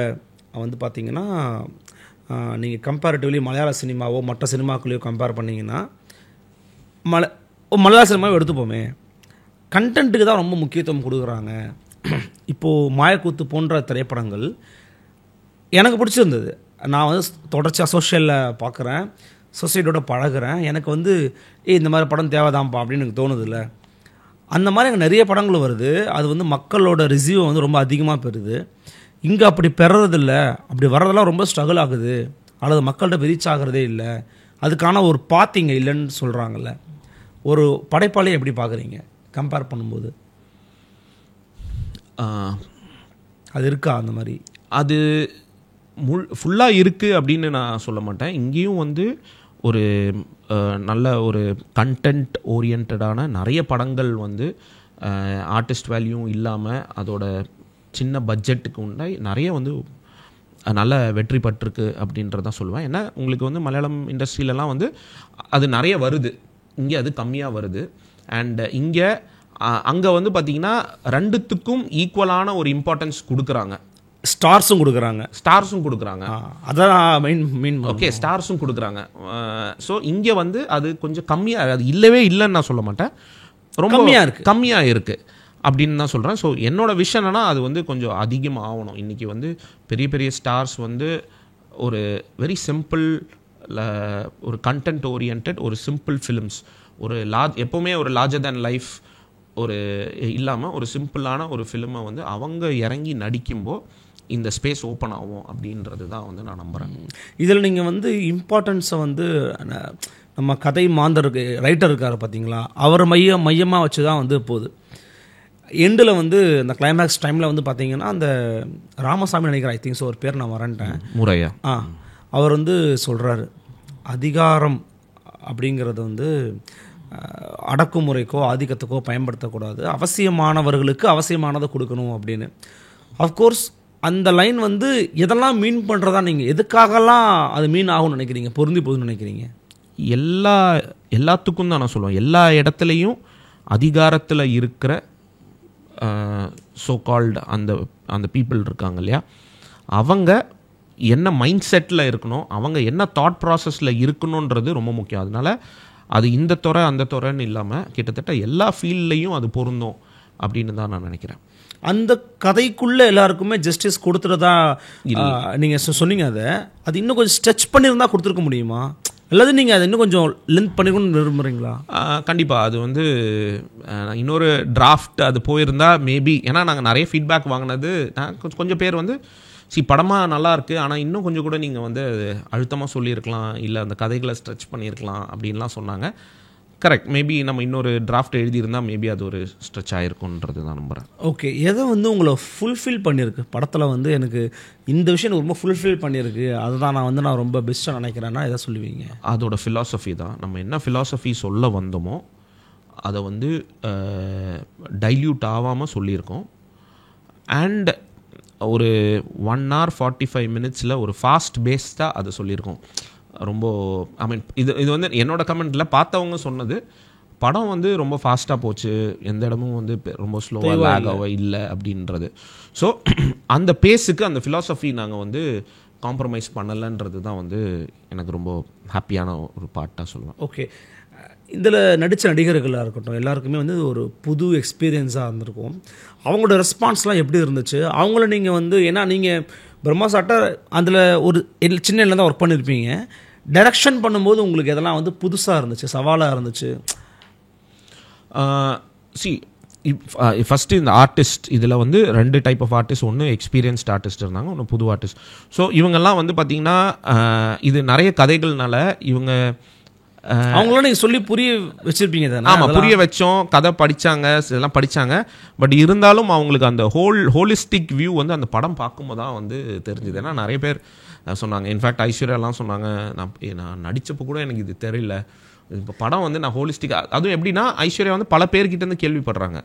வந்து பார்த்தீங்கன்னா நீங்கள் கம்பேரிட்டிவ்லி மலையாள சினிமாவோ மற்ற சினிமாக்களையோ கம்பேர் பண்ணிங்கன்னா மலையாள சினிமாவை எடுத்துப்போமே, கண்டென்ட்டுக்கு தான் ரொம்ப முக்கியத்துவம் கொடுக்குறாங்க. இப்போது மாயக்கூத்து போன்ற திரைப்படங்கள் எனக்கு பிடிச்சிருந்தது. நான் வந்து தொடர்ச்சியாக சோஷியலில் பார்க்குறேன், சொசைட்டியோட பழகிறேன். எனக்கு வந்து இந்த மாதிரி படம் தேவைதான்ப்பா அப்படின்னு எனக்கு தோணுதில்ல. அந்த மாதிரி எனக்கு நிறைய படங்கள் வருது. அது வந்து மக்களோட ரிசீவ் வந்து ரொம்ப அதிகமாக பெறுது. இங்கே அப்படி பெறதில்ல. அப்படி வர்றதெல்லாம் ரொம்ப ஸ்ட்ரகிள் ஆகுது, அல்லது மக்கள்கிட்ட ரீச் ஆகிறதே இல்லை. அதுக்கான ஒரு பாத்திங்க இல்லைன்னு சொல்கிறாங்கல்ல. ஒரு படைப்பாளியை எப்படி பார்க்குறீங்க கம்பேர் பண்ணும்போது? அது இருக்கா அந்த மாதிரி? அது ஃபுல்லாக இருக்குது அப்படின்னு நான் சொல்ல மாட்டேன். இங்கேயும் வந்து ஒரு நல்ல ஒரு கண்டென்ட் ஓரியன்டான நிறைய படங்கள் வந்து ஆர்டிஸ்ட் வேல்யூ இல்லாமல் அதோட சின்ன பட்ஜெட்டுக்கு உண்டாய் நிறைய வந்து நல்ல வெற்றி பட்டிருக்கு அப்படின்றதான் சொல்லுவேன். ஏன்னா உங்களுக்கு வந்து மலையாளம் இண்டஸ்ட்ரியிலலாம் வந்து அது நிறைய வருது, இங்கே அது கம்மியாக வருது. அண்ட் இங்கே அங்கே வந்து பார்த்திங்கன்னா ரெண்டுத்துக்கும் ஈக்குவலான ஒரு இம்பார்ட்டன்ஸ் கொடுக்குறாங்க. ஸ்டார்ஸும் கொடுக்குறாங்க. அதான் மெயின். ஓகே, ஸ்டார்ஸும் கொடுக்குறாங்க. ஸோ இங்கே வந்து அது கொஞ்சம் கம்மியாக, அது இல்லவே இல்லைன்னு நான் சொல்ல மாட்டேன், ரொம்ப கம்மியாக இருக்குது அப்படின்னு தான் சொல்கிறேன். ஸோ என்னோட விஷயம் என்னன்னா அது வந்து கொஞ்சம் அதிகமாக ஆகணும். இன்றைக்கி வந்து பெரிய பெரிய ஸ்டார்ஸ் வந்து ஒரு வெரி சிம்பிள் ஒரு கண்டென்ட் ஓரியன்ட் ஒரு சிம்பிள் ஃபிலிம்ஸ், ஒரு எப்போவுமே ஒரு லார்ஜர் தேன் லைஃப் ஒரு இல்லாமல் ஒரு சிம்பிளான ஒரு ஃபிலிமை வந்து அவங்க இறங்கி நடிக்கும்போது இந்த ஸ்பேஸ் ஓப்பன் ஆகும் அப்படின்றது தான் வந்து நான் நம்புகிறேன். இதில் நீங்கள் வந்து இம்பார்ட்டன்ஸை வந்து நம்ம கதை மாந்தர் ரைட்டர் இருக்கார் பார்த்தீங்களா, அவர் மையமாக வச்சு தான் வந்து போகுது. எண்டில் வந்து அந்த கிளைமேக்ஸ் டைமில் வந்து பார்த்தீங்கன்னா அந்த ராமசாமி நினைக்கிறேன், ஐ திங்க் ஸோ, ஒரு பேர் நான் வரேன்ட்டேன், முறையா அவர் வந்து சொல்கிறாரு, அதிகாரம் அப்படிங்கிறது வந்து அடக்குமுறைக்கோ ஆதிக்கத்துக்கோ பயன்படுத்தக்கூடாது, அவசியமானவர்களுக்கு அவசியமானதை கொடுக்கணும் அப்படின்னு. அஃப்கோர்ஸ் அந்த லைன் வந்து எதெல்லாம் மீன் பண்ணுறதா, நீங்கள் எதுக்காகலாம் அது மீன் ஆகும்னு நினைக்கிறீங்க, பொருந்தி போகுதுன்னு நினைக்கிறீங்க? எல்லாத்துக்கும் தான் நான் சொல்லுவேன். எல்லா இடத்துலையும் அதிகாரத்தில் இருக்கிற ஸோ கால்டு அந்த பீப்புள் இருக்காங்க இல்லையா, அவங்க என்ன மைண்ட் செட்டில் இருக்கணும், அவங்க என்ன தாட் ப்ராசஸில் இருக்கணுன்றது ரொம்ப முக்கியம். அதனால் அது இந்த துறை அந்த துறைன்னு இல்லாமல் கிட்டத்தட்ட எல்லா ஃபீல்ட்லேயும் அது பொருந்தும் அப்படின்னு தான் நான் நினைக்கிறேன். அந்த கதைக்குள்ளே எல்லாருக்குமே ஜஸ்டிஸ் கொடுத்துறதா நீங்கள் சொன்னீங்க. அது இன்னும் கொஞ்சம் ஸ்ட்ரெச் பண்ணியிருந்தால் கொடுத்துருக்க முடியுமா, அல்லது நீங்கள் அதை இன்னும் கொஞ்சம் லென்த் பண்ணிக்கணும்னு விரும்புகிறீங்களா? கண்டிப்பாக அது வந்து இன்னொரு டிராஃப்ட் அது போயிருந்தால் மேபி, ஏன்னா நாங்கள் நிறைய ஃபீட்பேக் வாங்கினது, கொஞ்சம் பேர் வந்து படமாக நல்லா இருக்குது ஆனால் இன்னும் கொஞ்சம் கூட நீங்கள் வந்து அழுத்தமாக சொல்லியிருக்கலாம், இல்லை அந்த கதைகளை ஸ்ட்ரெச் பண்ணியிருக்கலாம் அப்படின்லாம் சொன்னாங்க. கரெக்ட், மேபி நம்ம இன்னொரு டிராஃப்ட் எழுதியிருந்தால் மேபி அது ஒரு ஸ்ட்ரெச் ஆகிருக்குன்றது தான் நம்புகிறேன். ஓகே, எதை வந்து உங்களை ஃபுல்ஃபில் பண்ணியிருக்கு படத்தில், வந்து எனக்கு இந்த விஷயம் ரொம்ப ஃபுல்ஃபில் பண்ணியிருக்கு, அதுதான் நான் ரொம்ப பெஸ்ட்டாக நினைக்கிறேன்னா எதை சொல்லுவீங்க? அதோட ஃபிலாசபி தான். நம்ம என்ன ஃபிலாசபி சொல்ல வந்தோமோ அதை வந்து டைல்யூட் ஆகாமல் சொல்லியிருக்கோம். அண்ட் ஒரு 1 hour 45 minutes ஒரு ஃபாஸ்ட் பேஸ்டாக அதை சொல்லியிருக்கோம். ரொம்ப ஐ மீன் இது வந்து என்னோட கமெண்ட்டில் பார்த்தவங்க சொன்னது, படம் வந்து ரொம்ப ஃபாஸ்ட்டாக போச்சு, எந்த இடமும் வந்து ரொம்ப ஸ்லோவாக லேகாக இல்லை அப்படின்றது. ஸோ அந்த பேஸுக்கு அந்த ஃபிலாசபி நாங்கள் வந்து காம்ப்ரமைஸ் பண்ணலைன்றது தான் வந்து எனக்கு ரொம்ப ஹாப்பியான ஒரு பார்ட்டாக சொல்லுவேன். ஓகே, இதில் நடித்த நடிகர்களாக இருக்கட்டும் எல்லாருக்குமே வந்து ஒரு புது எக்ஸ்பீரியன்ஸாக இருந்திருக்கும். அவங்களோட ரெஸ்பான்ஸ்லாம் எப்படி இருந்துச்சு? அவங்கள நீங்கள் வந்து ஏன்னா நீங்கள் பிரம்மாஸ் ஆக்டர் அதில் ஒரு சின்ன தான் ஒர்க் பண்ணியிருப்பீங்க. டைரக்ஷன் பண்ணும்போது உங்களுக்கு எதெல்லாம் வந்து புதுசாக இருந்துச்சு, சவாலாக இருந்துச்சு? ஃபஸ்ட்டு இந்த ஆர்டிஸ்ட் இதில் வந்து 2 டைப் ஆஃப் ஆர்டிஸ்ட். ஒன்று எக்ஸ்பீரியன்ஸ்ட் ஆர்டிஸ்ட் இருந்தாங்க, ஒன்று புது ஆர்டிஸ்ட். ஸோ இவங்கெல்லாம் வந்து பார்த்திங்கன்னா இது நிறைய கதைகள்னால இவங்க அவங்களோட நீங்கள் சொல்லி புரிய வச்சுருப்பீங்க தானே? ஆமாம், புரிய வச்சோம், கதை படித்தாங்க, இதெல்லாம் படித்தாங்க. பட் இருந்தாலும் அவங்களுக்கு அந்த ஹோலிஸ்டிக் வியூ வந்து அந்த படம் பார்க்கும்போது தான் வந்து தெரிஞ்சுது. ஏன்னா நிறைய பேர் சொன்னாங்க, இன்ஃபேக்ட் ஐஸ்வர்யாலாம் சொன்னாங்க, நான் நடித்தப்போ கூட எனக்கு இது தெரியல, இப்போ படம் வந்து நான் ஹோலிஸ்டிக்காக. அதுவும் எப்படின்னா ஐஸ்வர்யா வந்து பல பேர்கிட்டேருந்து கேள்விப்படுறாங்க,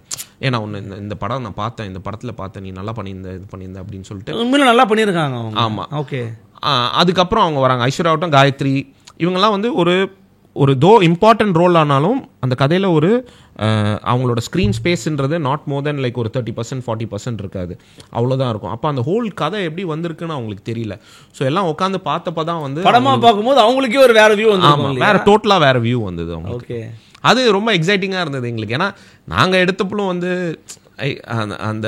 ஏன்னா ஒன்று இந்த படம் நான் பார்த்தேன், இந்த படத்தில் பார்த்தேன், நீ நல்லா பண்ணியிருந்த இது பண்ணியிருந்த அப்படின்னு சொல்லிட்டு. உண்மையில நல்லா பண்ணியிருக்காங்க. ஆமாம், ஓகே. அதுக்கப்புறம் அவங்க வராங்க, ஐஸ்வர்யா ஆகட்டும், காயத்ரி, இவங்கெல்லாம் வந்து ஒரு தோ இம்பார்ட்டன்ட் ரோல் ஆனாலும் அந்த கதையில் ஒரு அவங்களோட ஸ்க்ரீன் ஸ்பேஸ்ன்றது நாட் மோர் தென் லைக் ஒரு 30% 40% இருக்காது, அவ்வளோதான் இருக்கும். அப்போ அந்த ஹோல் கதை எப்படி வந்திருக்குன்னு அவங்களுக்கு தெரியல. ஸோ எல்லாம் உட்காந்து பார்த்தப்ப தான் வந்து படமாக பார்க்கும்போது அவங்களுக்கே ஒரு வேற வியூ வந்து வேற டோட்டலாக வேற வியூ வந்தது அவங்களுக்கு. ஓகே, அது ரொம்ப எக்ஸைட்டிங்காக இருந்தது எங்களுக்கு. ஏன்னா நாங்கள் எடுத்தப்பலும் வந்து அந்த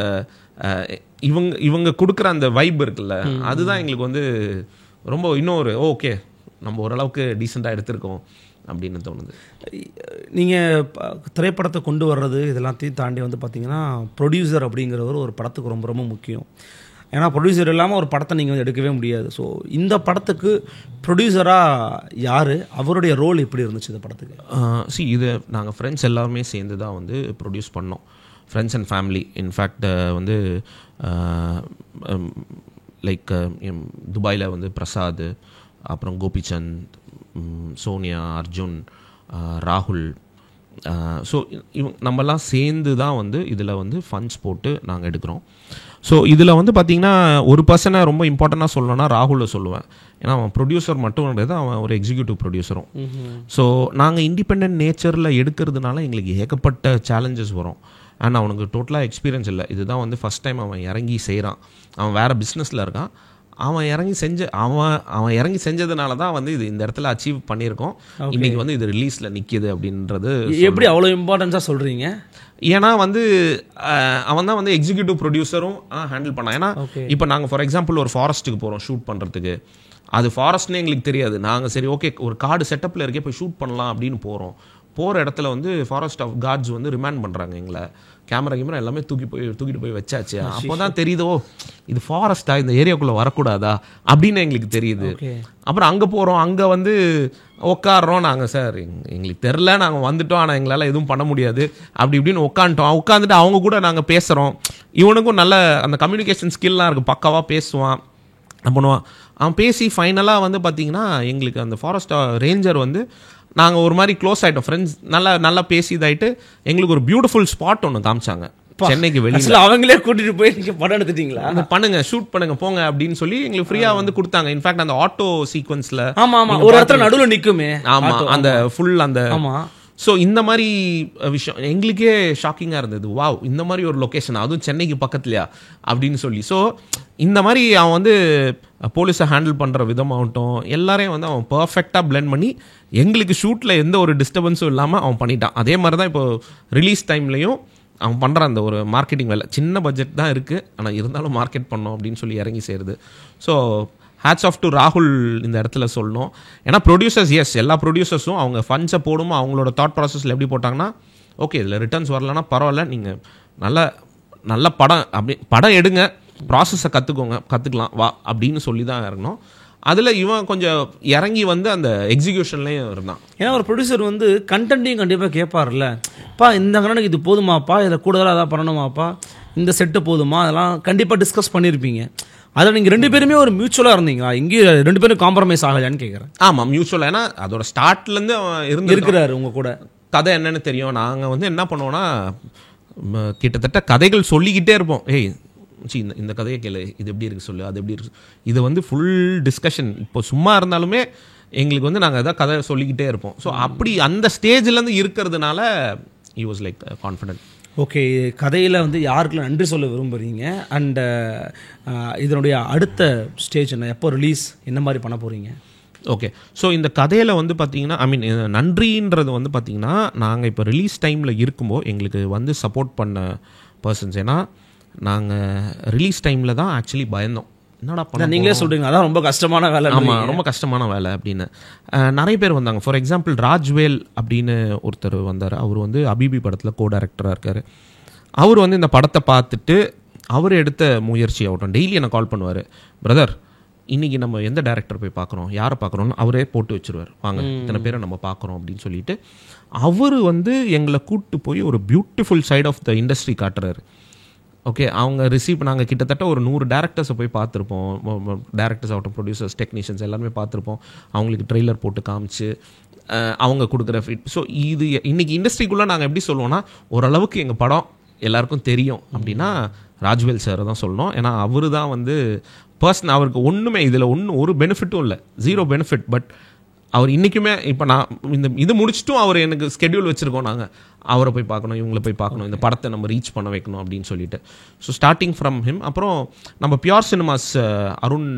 இவங்க கொடுக்குற அந்த வைப் இருக்குல்ல, அதுதான் எங்களுக்கு வந்து ரொம்ப இன்னொரு ஓகே நம்ம ஓரளவுக்கு டீசெண்டாக எடுத்திருக்கோம் அப்படின்னு தோணுது. நீங்கள் திரைப்படத்தை கொண்டு வர்றது இதெல்லாத்தையும் தாண்டி வந்து பார்த்தீங்கன்னா ப்ரொடியூசர் அப்படிங்கிறவர் ஒரு படத்துக்கு ரொம்ப ரொம்ப முக்கியம். ஏன்னா ப்ரொடியூசர் இல்லாமல் ஒரு படத்தை நீங்கள் வந்து எடுக்கவே முடியாது. ஸோ இந்த படத்துக்கு ப்ரொடியூசராக யார், அவருடைய ரோல் எப்படி இருந்துச்சு இந்த படத்துக்கு? இது நாங்கள் ஃப்ரெண்ட்ஸ் எல்லாருமே சேர்ந்து தான் வந்து ப்ரொடியூஸ் பண்ணோம், ஃப்ரெண்ட்ஸ் அண்ட் ஃபேமிலி. இன்ஃபேக்ட் வந்து லைக் துபாயில் வந்து பிரசாத், அப்புறம் கோபிச்சந்த், சோனியா, அர்ஜுன், ராகுல், ஸோ நம்மலாம் சேர்ந்து தான் வந்து இதில் வந்து ஃபண்ட்ஸ் போட்டு நாங்கள் எடுக்கிறோம். ஸோ இதில் வந்து பார்த்திங்கன்னா ஒரு பர்சனை ரொம்ப இம்பார்ட்டண்ட்டாக சொல்லணும்னா ராகுலை சொல்லுவேன். ஏன்னா அவன் ப்ரொடியூசர் மட்டும் கிடையாது, அவன் ஒரு எக்ஸிக்யூட்டிவ் ப்ரொடியூசரும். ஸோ நாங்கள் இண்டிபெண்ட் நேச்சரில் எடுக்கிறதுனால எங்களுக்கு ஏகப்பட்ட சேலஞ்சஸ் வரும். அண்ட் அவனுக்கு டோட்டலாக எக்ஸ்பீரியன்ஸ் இல்லை, இதுதான் வந்து ஃபஸ்ட் டைம் அவன் இறங்கி செய்கிறான். அவன் வேறு பிஸ்னஸில் இருக்கான், அவன் இறங்கி செஞ்சதுனால தான் வந்து இது இந்த இடத்துல அச்சீவ் பண்ணியிருக்கோம். இன்னைக்கு வந்து இது ரிலீஸில் நிற்கிது அப்படின்றது எப்படி அவ்வளோ இம்பார்ட்டன்ஸாக சொல்கிறீங்க? ஏன்னா வந்து அவன் தான் வந்து எக்ஸிக்யூட்டிவ் ப்ரொடியூசரும் ஹேண்டில் பண்ணான். ஏன்னா இப்போ நாங்கள் ஃபார் எக்ஸாம்பிள் ஒரு ஃபாரஸ்ட்டுக்கு போகிறோம் ஷூட் பண்ணுறதுக்கு, அது ஃபாரஸ்ட்னே எங்களுக்கு தெரியாது. நாங்கள் சரி ஓகே ஒரு கார்டு செட்டப்பில் இருக்கே போய் ஷூட் பண்ணலாம் அப்படின்னு போகிற இடத்துல வந்து ஃபாரஸ்ட் ஆஃப் கார்ட்ஸ் வந்து ரிமாண்ட் பண்ணுறாங்க எங்களை. கேமரா எல்லாமே தூக்கிட்டு போய் வச்சாச்சு. அப்போ தான் தெரியுதோ இது ஃபாரஸ்டா, இந்த ஏரியாக்குள்ளே வரக்கூடாதா அப்படின்னு எங்களுக்கு தெரியுது. அப்புறம் அங்கே போகிறோம், அங்கே வந்து உட்காடுறோம், நாங்கள் சார் எங்களுக்கு தெரில, நாங்கள் வந்துட்டோம், ஆனால் எங்களால் எதுவும் பண்ண முடியாது அப்படி இப்படின்னு உட்காந்துட்டு அவங்க கூட நாங்கள் பேசுகிறோம். இவனுக்கும் நல்ல அந்த கம்யூனிகேஷன் ஸ்கில்லாம் இருக்குது, பக்காவாக பேசுவான், பண்ணுவான். அவன் பேசி ஃபைனலாக வந்து பார்த்திங்கன்னா எங்களுக்கு அந்த ஃபாரஸ்ட் ரேஞ்சர் வந்து நாங்கள் ஒரு மாதிரி க்ளோஸ் ஆகிட்டோம், ஃப்ரெண்ட்ஸ், நல்லா பேசி இதாகிட்டு எங்களுக்கு ஒரு பியூட்டிஃபுல் ஸ்பாட் ஒன்று காமிச்சாங்க சென்னைக்கு வெளியில். அவங்களே கூட்டிட்டு போய் நீங்கள் படம் எடுத்துட்டீங்களா? பண்ணுங்க, ஷூட் பண்ணுங்க, போங்க அப்படின்னு சொல்லி எங்களுக்கு ஃப்ரீயாக வந்து கொடுத்தாங்க. இன்ஃபேக்ட் அந்த ஆட்டோ சீக்வன்ஸில் ஒரு இடத்துல நடுவில் நிற்குமே, ஆமாம், அந்த ஃபுல் அந்த. ஸோ இந்த மாதிரி விஷயம் எங்களுக்கே ஷாக்கிங்காக இருந்தது. வாவ், இந்த மாதிரி ஒரு லொக்கேஷன், அதுவும் சென்னைக்கு பக்கத்துலையா அப்படின்னு சொல்லி. ஸோ இந்த மாதிரி அவன் வந்து போலீஸை ஹேண்டில் பண்ணுற விதமாகட்டும் எல்லாரையும் வந்து அவன் பர்ஃபெக்டாக பிளெண்ட் பண்ணி எங்களுக்கு ஷூட்டில் எந்த ஒரு டிஸ்டர்பன்ஸும் இல்லாமல் அவன் பண்ணிட்டான். அதே மாதிரி தான் இப்போ ரிலீஸ் டைம்லையும் அவன் பண்ணுற அந்த ஒரு மார்க்கெட்டிங் வேலை, சின்ன பட்ஜெட் தான் இருக்குது, ஆனால் இருந்தாலும் மார்க்கெட் பண்ணோம் அப்படின்னு சொல்லி இறங்கி செய்கிறது. ஸோ ஹேட்ஸ் ஆஃப் டு ராகுல் இந்த இடத்துல சொல்லணும். ஏன்னா ப்ரொடியூசர்ஸ், எல்லா ப்ரொடியூசர்ஸும் அவங்க ஃபண்ட்ஸை போடும், அவங்களோட தாட் ப்ராசஸில் எப்படி போட்டாங்கன்னா ஓகே இதில் ரிட்டர்ன்ஸ் வரலன்னா பரவாயில்ல, நீங்கள் நல்ல படம் எடுங்க, ப்ராசஸை கற்றுக்கலாம் வா அப்படின்னு சொல்லி தான் இறங்கணும். அதில் இவன் கொஞ்சம் இறங்கி வந்து அந்த எக்ஸிக்யூஷன்லேயும் இருந்தான். ஏன்னா ஒரு ப்ரொடியூசர் வந்து கண்டென்ட்டையும் கண்டிப்பாக கேட்பார்ல, பா இந்த கணக்கு இது போதுமாப்பா, இதில் கூடுதலாக அதான் பண்ணணுமாப்பா, இந்த செட்டு போதுமா, அதெல்லாம் கண்டிப்பாக டிஸ்கஸ் பண்ணியிருப்பீங்க. அதில் நீங்கள் 2 பேருமே ஒரு மியூச்சுவலாக இருந்தீங்களா? இங்கேயும் 2 பேரும் காம்ப்ரமைஸ் ஆகலையான்னு கேட்குறேன். ஆமாம், மியூச்சுவலாக. ஏன்னா அதோட ஸ்டார்ட்லேருந்து இருக்கிறாரு உங்கள் கூட, கதை என்னன்னு தெரியும். நாங்கள் வந்து என்ன பண்ணுவோன்னா கிட்டத்தட்ட கதைகள் சொல்லிக்கிட்டே இருப்போம். ஏய் இந்த கதையை கேளு, இது எப்படி இருக்குது சொல்லு, அது எப்படி இருக்கு, இது வந்து ஃபுல் டிஸ்கஷன். இப்போ சும்மா இருந்தாலுமே எங்களுக்கு வந்து நாங்கள் எதாவது கதை சொல்லிக்கிட்டே இருப்போம். ஸோ அப்படி அந்த ஸ்டேஜ்லேருந்து இருக்கிறதுனால he was like confident. Okay, கதையில் வந்து யாருக்கெல்லாம் நன்றி சொல்ல விரும்புகிறீங்க? அண்ட் இதனுடைய அடுத்த ஸ்டேஜ் என்ன, எப்போ ரிலீஸ், என்ன மாதிரி பண்ண போகிறீங்க? ஓகே. ஸோ இந்த கதையில் வந்து பார்த்தீங்கன்னா ஐ மீன் நன்றின்றது வந்து பார்த்தீங்கன்னா நாங்கள் இப்போ ரிலீஸ் டைமில் இருக்கும்போது எங்களுக்கு வந்து சப்போர்ட் பண்ண பர்சன்ஸ், ஏன்னா நாங்கள் ரிலீஸ் டைமில் தான் ஆக்சுவலி பயந்தோம், என்னடா பண்ண நீங்களே சொல்றீங்க அதான் ரொம்ப கஷ்டமான வேலை. ஆமாம், ரொம்ப கஷ்டமான வேலை அப்படின்னு. நிறைய பேர் வந்தாங்க. ஃபார் எக்ஸாம்பிள் ராஜ்வேல் அப்படின்னு ஒருத்தர் வந்தார். அவர் வந்து அபிபி படத்தில் கோ டைரக்டராக இருக்கார். அவர் வந்து இந்த படத்தை பார்த்துட்டு அவர் எடுத்த முயற்சி ஆகட்டும், டெய்லி என்னை கால் பண்ணுவார், பிரதர் இன்றைக்கி நம்ம எந்த டேரக்டர் போய் பார்க்குறோம், யாரை பார்க்குறோன்னு அவரே போட்டு வச்சுருவார், வாங்க இத்தனை பேரை நம்ம பார்க்குறோம் அப்படின்னு சொல்லிட்டு அவர் வந்து எங்களை கூப்பிட்டு போய் ஒரு beautiful side of the industry காட்டுறாரு. ஓகே, அவங்க நாங்கள் கிட்டத்தட்ட ஒரு 100 டேரக்டர்ஸை போய் பார்த்துருப்போம். டேரக்டர்ஸ் ஆகட்டும், ப்ரொடியூசர்ஸ், டெக்னீஷியன்ஸ் எல்லாருமே பார்த்துருப்போம். அவங்களுக்கு ட்ரெய்லர் போட்டு காமிச்சு அவங்க கொடுக்குற ஃபீட். ஸோ இது இன்றைக்கி இண்டஸ்ட்ரிக்குள்ளே நாங்கள் எப்படி சொல்லுவோம்னா, ஓரளவுக்கு எங்கள் படம் எல்லாருக்கும் தெரியும் அப்படின்னா ராஜ்வேல் சாரை தான் சொல்லணும். ஏன்னா அவர் தான் வந்து அவருக்கு ஒன்றுமே இதில் ஒரு பெனிஃபிட்டும் இல்லை, 0 பெனிஃபிட். பட் அவர் இன்றைக்குமே இப்போ நான் இது முடிச்சுட்டும் அவர் எனக்கு ஸ்கெடியூல் வச்சுருக்கோம், நாங்கள் அவரை போய் பார்க்கணும், இவங்களை போய் பார்க்கணும், இந்த படத்தை நம்ம ரீச் பண்ண வைக்கணும் அப்படின்னு சொல்லிட்டு. So starting from him. அப்புறம் நம்ம பியூர் சினிமாஸ் அருண்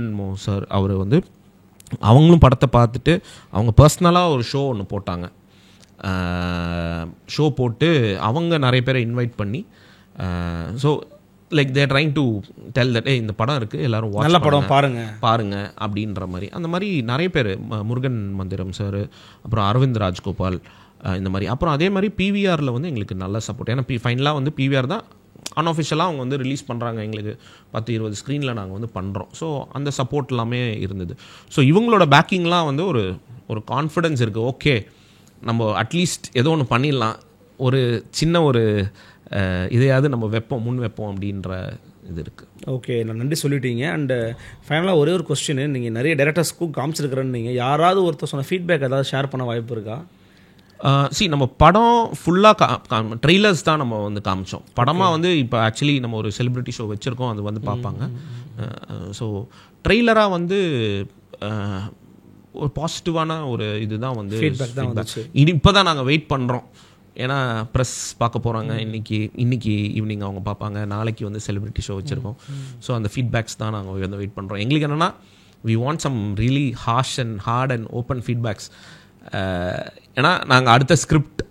சார், அவர் வந்து அவங்களும் படத்தை பார்த்துட்டு அவங்க பர்சனலாக ஒரு ஷோ ஒன்று போட்டாங்க. ஷோ போட்டு அவங்க நிறைய பேரை இன்வைட் பண்ணி so like there trying to tell that இந்த படம் இருக்குது, எல்லாரும் நல்ல படம் பாருங்க அப்படின்ற மாதிரி. அந்த மாதிரி நிறைய பேர், முருகன் மந்திரம் சார், அப்புறம் அரவிந்த் ராஜ்கோபால், இந்த மாதிரி. அப்புறம் அதே மாதிரி பிவிஆரில் வந்து எங்களுக்கு நல்ல சப்போர்ட். ஏன்னா ஃபைனலாக வந்து பிவிஆர் தான் அன்ஆஃபிஷியலாக அவங்க வந்து ரிலீஸ் பண்ணுறாங்க, எங்களுக்கு 10-20 ஸ்க்ரீனில் நாங்கள் வந்து பண்ணுறோம். ஸோ அந்த சப்போர்ட் எல்லாமே இருந்தது. ஸோ இவங்களோட பேக்கிங்லாம் வந்து ஒரு கான்ஃபிடென்ஸ் இருக்குது. ஓகே, நம்ம அட்லீஸ்ட் ஏதோ ஒன்று பண்ணிடலாம், ஒரு சின்ன ஒரு இதையாவது நம்ம முன் வைப்போம் அப்படின்ற இது இருக்குது. ஓகே, நான் நன்றி சொல்லிட்டீங்க. அண்ட் ஃபைனலாக ஒரே ஒரு கொஸ்டின், நீங்கள் நிறைய டேரக்டர்ஸ்க்கும் காமிச்சிருக்கிறேன்னு, நீங்கள் யாராவது ஒருத்தர் சொன்ன ஃபீட்பேக் ஏதாவது ஷேர் பண்ண வாய்ப்பு இருக்கா? நம்ம படம் ஃபுல்லாக ட்ரெய்லர்ஸ் தான் நம்ம வந்து காமிச்சோம். படமாக வந்து இப்போ ஆக்சுவலி நம்ம ஒரு செலிப்ரிட்டி ஷோ வச்சுருக்கோம், அது வந்து பார்ப்பாங்க. ஸோ ட்ரெய்லராக வந்து ஒரு பாசிட்டிவான ஒரு இதுதான் வந்து ஃபீட்பேக் தான் வந்துச்சு. இப்போ தான் நாங்கள் வெயிட் பண்ணுறோம். ஏன்னா ப்ரெஸ் பார்க்க போகிறாங்க, இன்னைக்கு ஈவினிங் அவங்க பார்ப்பாங்க, நாளைக்கு வந்து செலிப்ரிட்டி ஷோ வச்சுருக்கோம். ஸோ அந்த ஃபீட்பேக்ஸ் தான் நாங்கள் வந்து வெயிட் பண்ணுறோம். எங்களுக்கு என்னென்னா we want some really hard and open feedbacks. ஏன்னா நாங்கள் அடுத்த ஸ்கிரிப்ட்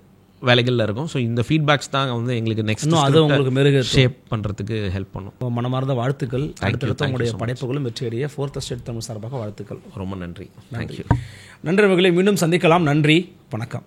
வேலைகளில் இருக்கோம். ஸோ இந்த ஃபீட்பேக்ஸ் தான் வந்து எங்களுக்கு நெக்ஸ்ட் அது உங்களுக்கு மெருகு ஷேப் பண்ணுறதுக்கு ஹெல்ப் பண்ணும். மனமார்ந்த வாழ்த்துக்கள். அடுத்த உங்களுடைய படைப்புகளும் வெற்றியடைய 4th Estate தமிழ் சார்பாக வாழ்த்துக்கள். ரொம்ப நன்றி. தேங்க்யூ. நன்றி. மீண்டும் சந்திக்கலாம். நன்றி, வணக்கம்.